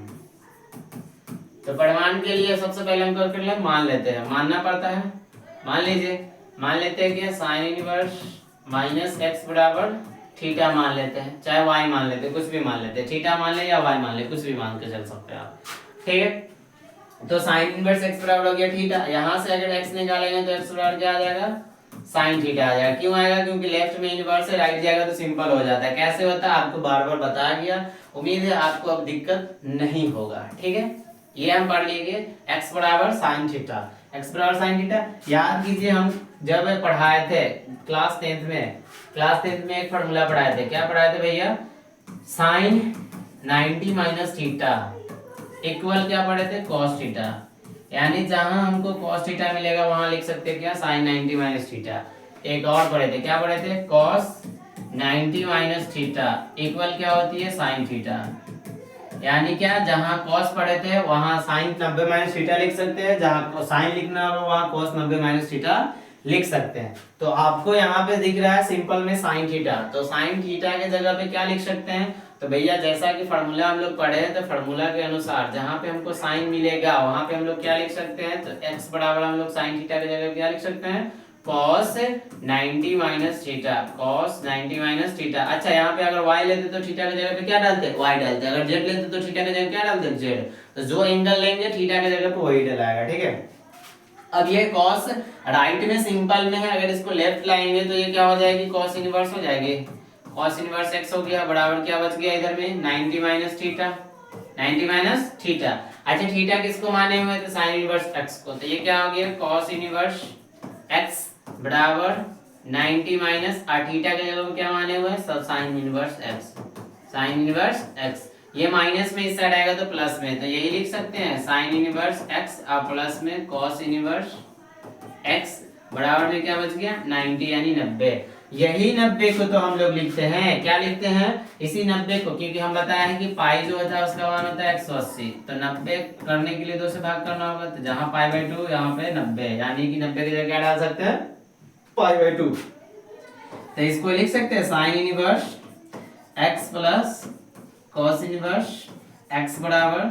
तो प्रमाण के लिए सबसे पहले हम कर ले मान लेते हैं, मानना पड़ता है। मान लेते हैं कि साइन इनवर्स माइनस एक्स बराबर थीटा मान लेते हैं, चाहे वाई मान लेते हैं, कुछ भी मान लेते हैं, थीटा मान ले या वाई मान ले, कुछ भी मान के चल सकते हैं आप, ठीक है। तो साइन इनवर्स एक्स बराबर हो गया थीटा, यहाँ से अगर एक्स निकालेंगे तो एक्स बराबर क्या आ जाएगा, साइन थीटा आ जाएगा। क्यों आएगा? क्योंकि लेफ्ट में इनवर्स है, राइट जाएगा तो सिंपल हो जाता है। कैसे होता है आपको बार बार बताया गया, उम्मीद है आपको अब दिक्कत नहीं होगा। ठीक है, ये हम पढ़ लेंगे x बराबर साइन थीटा। x बराबर साइन थीटा याद कीजिए, हम जब पढ़ाए थे क्लास 10th में, एक फॉर्मूला पढ़ाए थे। क्या पढ़ाए थे भैया? साइन 90 माइनस थीटा इक्वल क्या पढ़े थे? Cos theta. यानी जहां हमको कॉस थीटा मिलेगा वहां लिख सकते हैं क्या? Sine 90 minus theta. एक और पढ़े थे, क्या पढ़े थे? कॉस 90 माइनस थीटा इक्वल क्या होती है? Sine theta. यानी क्या, जहां कॉस पढ़े थे वहां साइन 90 माइनस थीटा लिख सकते हैं, जहां साइन लिखना हो वहां कॉस 90 माइनस थीटा लिख सकते हैं। तो आपको यहाँ पे दिख रहा है सिंपल में साइन थीटा, तो साइन थीटा के जगह पे क्या लिख सकते हैं? तो भैया जैसा कि फॉर्मूला हम लोग पढ़े हैं, तो फॉर्मूला के अनुसार जहां पे हमको साइन मिलेगा वहां पे हम लोग क्या लिख सकते हैं? तो x बराबर हम लोग साइन थीटा की जगह क्या लिख सकते हैं? cos 90 minus theta, cos 90 minus theta. अच्छा, यहाँ पे अगर y लेते तो थीटा की जगह पे क्या डालते? y डालते। अगर z लेते तो थीटा की जगह क्या डालते? z। तो जो एंगल लेंगे थीटा की जगह पे वही डलाएगा। ठीक है, अब ये cos राइट में सिंपल में है, अगर इसको लेफ्ट लाएंगे तो ये क्या हो जाएगी? cos इनवर्स हो जाएगी। cos इनवर्स x हो गया, बराबर क्या बच गया इधर में? 90 माइनस थीटा, 90 माइनस थीटा। अच्छा, थीटा किसको माने हुए थे? साइन इनवर्स x को। तो ये क्या हो गया? cos इनवर्स x बराबर 90 माइनस थीटा के जगह पे क्या माने हुए हैं? सब sign inverse x, sign inverse x। ये माइनस में इस साइड आएगा तो प्लस में, तो यही लिख सकते हैं साइन इनवर्स x और प्लस में cos इनवर्स x बराबर में क्या बच गया? 90 यानी 90। यही 90 को तो हम लोग लिखते हैं, क्या लिखते हैं? इसी 90 को, क्योंकि हम बताया है कि पाई जो होता है उसका मान होता है 180। तो 90 करने के लिए 2 से भाग करना होगा, तो जहां पाई बाई 2 यहाँ पे 90, यानी कि 90 की जगह क्या डाल सकते हैं? Pi by 2। तो इसको लिख सकते हैं sign inverse x plus cos inverse x बराबर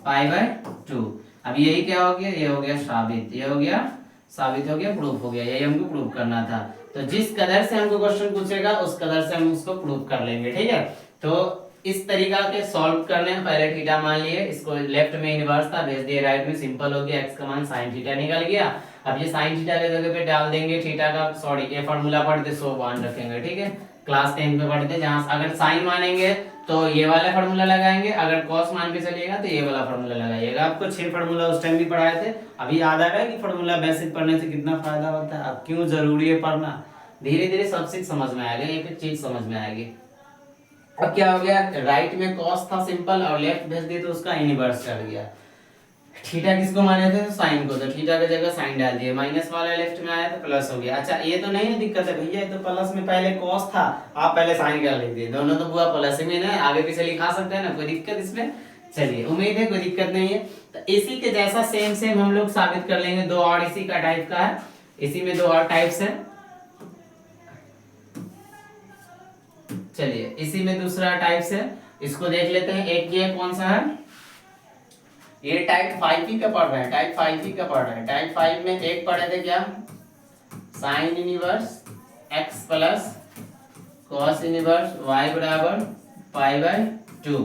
पाई बाय 2। अब यही क्या हो गया? ये हो गया साबित, ये हो गया साबित, हो गया प्रूफ हो गया। यही हमको प्रूफ करना था। तो जिस कदर से हमको क्वेश्चन पूछेगा उस कदर से हम उसको प्रूफ कर लेंगे। ठीक है, तो इस तरीका के सॉल्व करने पहले थीटा मान लिए, इसको लेफ्ट में इनवर्स था भेज दिए राइट में, सिंपल हो गया। x का मान sin थीटा निकल गया। अब ये sin थीटा के जगह पे डाल देंगे थीटा का, सॉरी ये फार्मूला पढ़ते सो मान रखेंगे। ठीक है, क्लास 10 में पढ़ते, जहां अगर sin मानेंगे तो ये वाला फार्मूला लगाएंगे, अगर cos मान के चलिएगा तो ये वाला फार्मूला लगाइएगा। आपको 6 फार्मूला उस टाइम भी पढ़ाए थे, अभी याद आ गया कि फार्मूला बेसिक पढ़ने से कितना फायदा होता है, अब क्यों जरूरी है पढ़ना। धीरे धीरे सब चीज समझ में आएगा, एक एक चीज समझ में आएगी। अब क्या हो गया? राइट में cos था सिंपल और लेफ्ट भेज दिए तो उसका इनवर्स चढ़ गया। थीटा किसको माने थे? साइन को, तो थीटा की जगह साइन डाल दिए, माइनस वाला लेफ्ट में आया तो प्लस हो गया। अच्छा, ये तो नहीं ना दिक्कत है भैया, ये तो प्लस में पहले cos था, आप पहले साइन कर लिख दिए, दोनों तो पूरा प्लस में ना, आगे पीछे लिखा सकते हैं ना, कोई दिक्कत इसमें? चलिए, उम्मीद है कोई दिक्कत नहीं है। तो इसी के जैसा सेम सेम हम लोग साबित कर लेंगे। दो और इसी का टाइप का है, इसी में दो और टाइप्स है। चलिए, इसी में दूसरा टाइप्स है, इसको देख लेते हैं। एक ये कौन सा है? ये टाइप 5 ही का पढ़ रहे हैं, टाइप 5 ही का पढ़ रहे हैं। टाइप 5 में एक पढ़े थे क्या? Sign inverse x plus cos inverse y बराबर पाई बाय 2।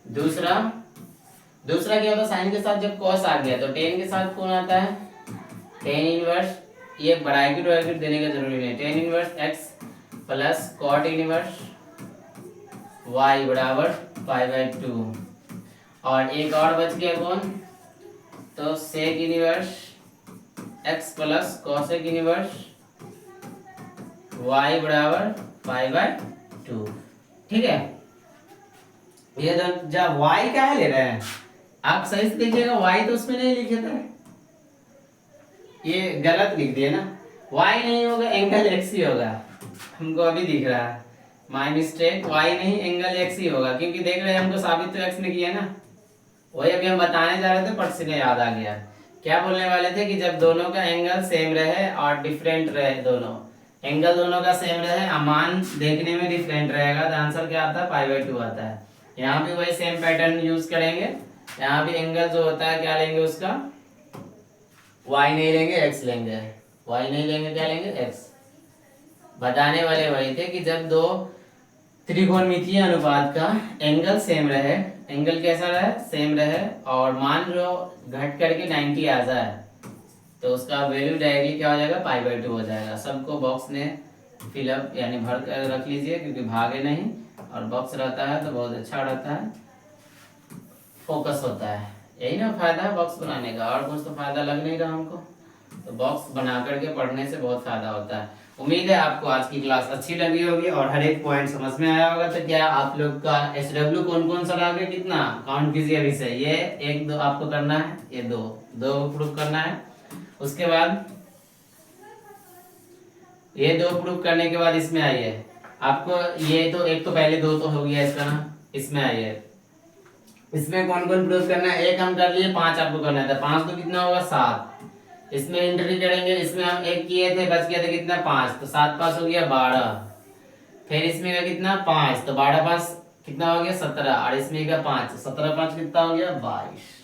दूसरा क्या होता है? साइन के साथ जब cos आ गया तो tan के साथ कौन आता है? tan इनवर्स, ये ब्रैकेट देने का जरूरी नहीं, tan inverse x plus cot inverse y बराबर पाई बाय 2। और एक और बच गया कौन? तो sec inverse x plus cosec inverse y बराबर पाई बाय 2। ठीक है, ये जब y क्या है ले रहे हैं आप सही से देखिएगा, y तो उसमें नहीं लिखे थे, ये गलत लिख दिए ना, y नहीं होगा एंगल x ही होगा, हमको अभी दिख रहा है माय मिस्टेक, y नहीं एंगल x ही होगा, क्योंकि देख रहे हैं हमको साबित तो x ने किया ना, वही अभी हम बताने जा रहे थे, पट से याद आ गया। क्या बोलने वाले थे कि जब दोनों का एंगल सेम रहे और डिफरेंट रहे, दोनों एंगल दोनों का सेम रहे, मान देखने में डिफरेंट रहेगा, तो आंसर क्या आता है? पाई बाय 2 आता है। यहाँ भी वही सेम पैटर्न यूज करेंगे, यहाँ भी एंगल जो होता है क्या लेंगे उसका? y नहीं लेंगे x लेंगे, y नहीं लेंगे, क्या लेंगे? x। बताने वाले वही थे कि जब दो त्रिकोणमितीय अनुपात का एंगल सेम रहे, एंगल कैसा रहे? सेम रहे, और मान जो घट करके 90 आ जाए, तो उसका वैल्यू डायरेक्टली क्या हो जाएगा, π/2 हो जाएगा। सबको बॉक्स ने फिलअप यानी भर कर रख लीजिए, क्योंकि भागे नहीं, और बॉक्स रहता है तो बहुत अच्छा रहता है, फोकस होता है। यही ना फायदा है बॉक्स बनाने का, और कुछ तो फायदा लग नहीं रहा हमको। तो बॉक्स बना करके पढ़ने से बहुत फायदा होता है। उम्मीद है आपको आज की क्लास अच्छी लगी होगी और हर एक पॉइंट समझ में आया होगा। तो क्या आप लोग का SW कौन कौन सा रह गया, कितना काउंट कीजिए अभी से। ये 1 2 आपको करना है, ये 2 2 प्रूफ करना है। उसके बाद ये 2 प्रूफ करने के बाद इसमें आइए आपको, ये तो एक तो पहले 2 तो हो गया इसका ना, इसमें आइए इसमें कौन कौन प्रूफ करना है। एक हम कर लिए, 5 आपको करना था, 5 तो कितना होगा 7। इसमें एंट्री करेंगे, इसमें हम 1 किए थे, बच गया था कितना 5, तो 7 5 हो गया 12। फिर इसमें का कितना 5, तो 12 5 कितना हो गया 17, और इसमें का 5 17 5 कितना हो गया 22।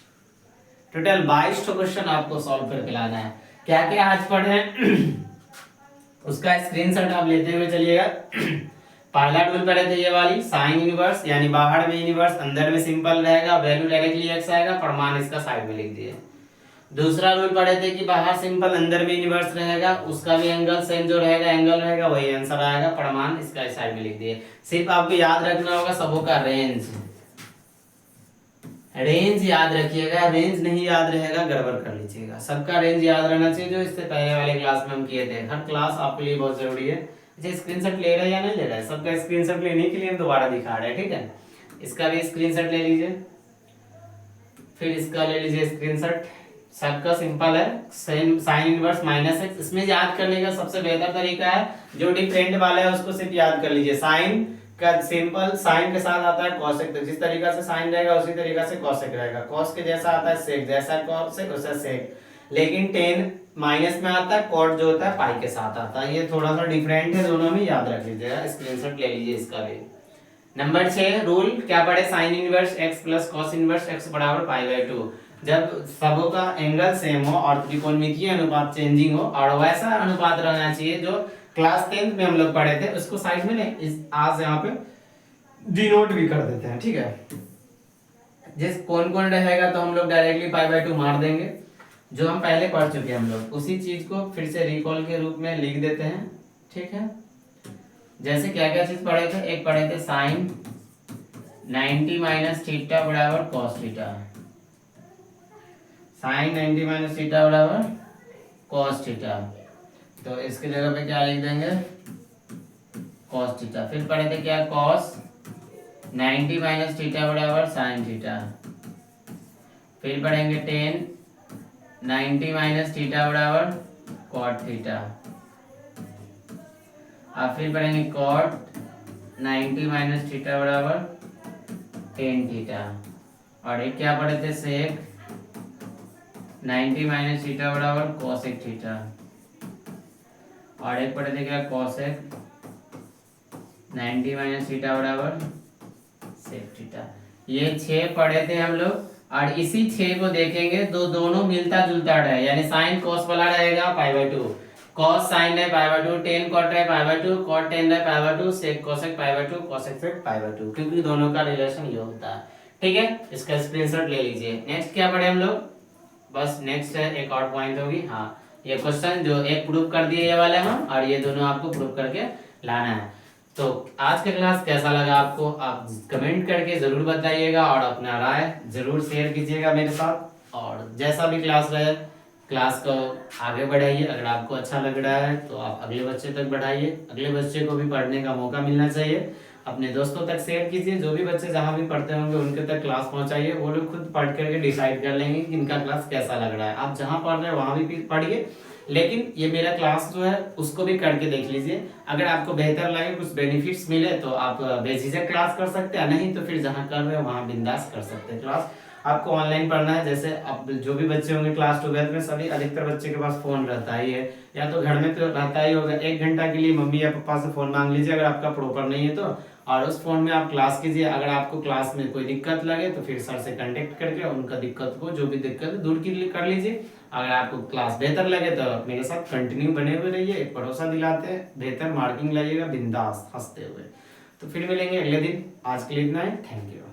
टोटल 22 तो क्वेश्चन आपको सॉल्व करके लाना है। क्या क्या आज पढ़े उसका स्क्रीनशॉट आप लेते हुए चलिएगा। पहला रूल पढ़े थे ये वाली साइन यूनिवर्स, यानी बाहर में यूनिवर्स अंदर में सिंपल रहेगा, वैल्यू डायरेक्टली x आएगा, प्रमाण इसका साइड में लिख दिए। दूसरा रूल पढ़े थे कि बाहर सिंपल अंदर में यूनिवर्स रहेगा, उसका भी एंगल सेम जो रहेगा एंगल रहेगा वही आंसर आएगा, प्रमाण इसका साइड में लिख दिए। सिर्फ आपको याद रखना होगा सबों का रेंज, रेंज याद रखिएगा, रेंज नहीं याद रहेगा गड़बड़ कर लीजिएगा। सबका रेंज याद रहना चाहिए, जो इससे पहले वाले क्लास में हम किए थे। हर क्लास आपके लिए बहुत जरूरी है। अच्छा स्क्रीनशॉट ले रहा है या नहीं ले रहा है, सबका स्क्रीनशॉट लेने के लिए हम दोबारा दिखा रहे हैं, ठीक है। इसका भी स्क्रीनशॉट ले लीजिए, फिर इसका ले लीजिए स्क्रीनशॉट। सबका सिंपल है, साइन इनवर्स -x। इसमें याद करने का सबसे बेहतर तरीका है, जो डिफरेंट वाला है उसको सिर्फ याद कर लीजिए। साइन का सिंपल साइन के साथ आता है कॉसेक, तो जिस तरीका से साइन रहेगा उसी तरीका से कॉसेक रहेगा। कॉस के जैसा आता है सेक, जैसा कॉसेक वैसा सेक, लेकिन टेन माइनस में आता है, कॉट जो होता है पाई के साथ आता है। ये थोड़ा सा डिफरेंट है, दोनों में याद रख लीजिएगा, स्क्रीनशॉट ले लीजिए इसका भी। नंबर 6 रूल क्या पढ़े, sign inverse x plus cos inverse x बराबर π/2। जब सबों का एंगल सेम हो और त्रिकोणमितीय अनुपात चेंजिंग हो, और वैसा अनुपात रहना चाहिए जो क्लास 10th में हम लोग पढ़े थे, उसको साइड में नहीं इस आज यहाँ पे डिनोट भी कर देते हैं, ठीक है। जिस कौन कौन रहेगा तो हम लोग डायरेक्टली π/2 मार देंगे, जो हम पहले पढ़ चुके हैं हम लोग उसी चीज को फिर से रिकॉल के रूप में लिख देते हैं, ठीक है। जैसे क्या क्या चीज पढ़े थे, एक पढ़े थे साइन 90 माइनस थीटा बराबर cos theta, sine 90 minus theta बराबर कॉस थीटा, तो इसके जगह पे क्या लिख देंगे कॉस थीटा। फिर पढ़े थे क्या कॉस 90 माइनस थीटा बराबर साइन थीटा। फिर पढ़ेंगे टेन 90 माइनस थीटा बराबर कॉट थीटा। अब फिर पढ़ेंगे कॉट 90 माइनस थीटा बराबर टेन थीटा। और एक क्या पढ़े थे सेक 90 माइनस थीटा बराबर कॉसेक थीटा। और एक पढ़े थे क्या कॉसेक 90 माइनस थीटा बराबर सेक थीटा। ये 6 पढ़े थे हम लोग, और इसी 6 को देखेंगे तो दोनों मिलता जुलता रहे, यानी साइन कॉस वाला रहेगा π/2, कॉस साइन है π/2, टेन कॉट है π/2, कॉट टेन है π/2, सेक कॉसेक π/2, कॉसेक सेक π/2, क्योंकि दोनों का रिलेशन ये होता है, ठीक है। इसका स्क्रीनशॉट ले लीजिए। नेक्स्ट क्या पढ़े हम लोग, बस नेक्स्ट है एक और पॉइंट होगी, हाँ ये क्वेश्चन जो एक प्रूफ कर दिए ये वाले हम, और ये दोनों आपको प्रूफ करके लाना है। तो आज का क्लास कैसा लगा आपको, आप कमेंट करके जरूर बताइएगा, और अपना राय जरूर शेयर कीजिएगा मेरे साथ। और जैसा भी क्लास रहे क्लास को आगे बढ़ाइए, अगर आपको अच्छा लग रहा है तो आप अगले बच्चे तक बढ़ाइए, अगले बच्चे को भी पढ़ने का मौका मिलना चाहिए। अपने दोस्तों तक शेयर कीजिए, जो भी बच्चे जहाँ भी पढ़ते होंगे उनके तक क्लास पहुँचाइए, वो लोग खुद पढ़ करके डिसाइड कर लेंगे कि इनका क्लास कैसा लग रहा है। आप जहाँ पढ़ रहे हैं वहाँ भी पढ़िए, लेकिन ये मेरा क्लास जो है उसको भी करके देख लीजिए। अगर आपको बेहतर लगे, कुछ बेनिफिट्स मिले तो आप बेझिझक क्लास कर सकते हैं, नहीं तो फिर जहाँ कर रहे हो वहाँ बिंदास कर सकते हैं क्लास। आपको ऑनलाइन पढ़ना है, जैसे अब जो भी बच्चे होंगे क्लास 12th में, सभी अधिकतर बच्चे के पास फोन रहता ही है, या तो घर में तो रहता ही होगा। 1 घंटा के लिए मम्मी या पापा से फोन मांग लीजिए अगर आपका प्रॉपर नहीं है तो, और उस फोन में आप क्लास कीजिए। अगर आपको क्लास में कोई दिक्कत लगे तो फिर सर से कांटेक्ट करके उनका दिक्कत को, जो भी दिक्कत है, दूर कर लीजिए। अगर आपको क्लास बेहतर लगे तो मेरे साथ कंटिन्यू बने हुए रहिए, एक भरोसा दिलाते हैं, बेहतर मार्किंग लाइएगा बिंदास हंसते हुए। तो फिर मिलेंगे अगले दिन, आज के लिए इतना ही, थैंक यू।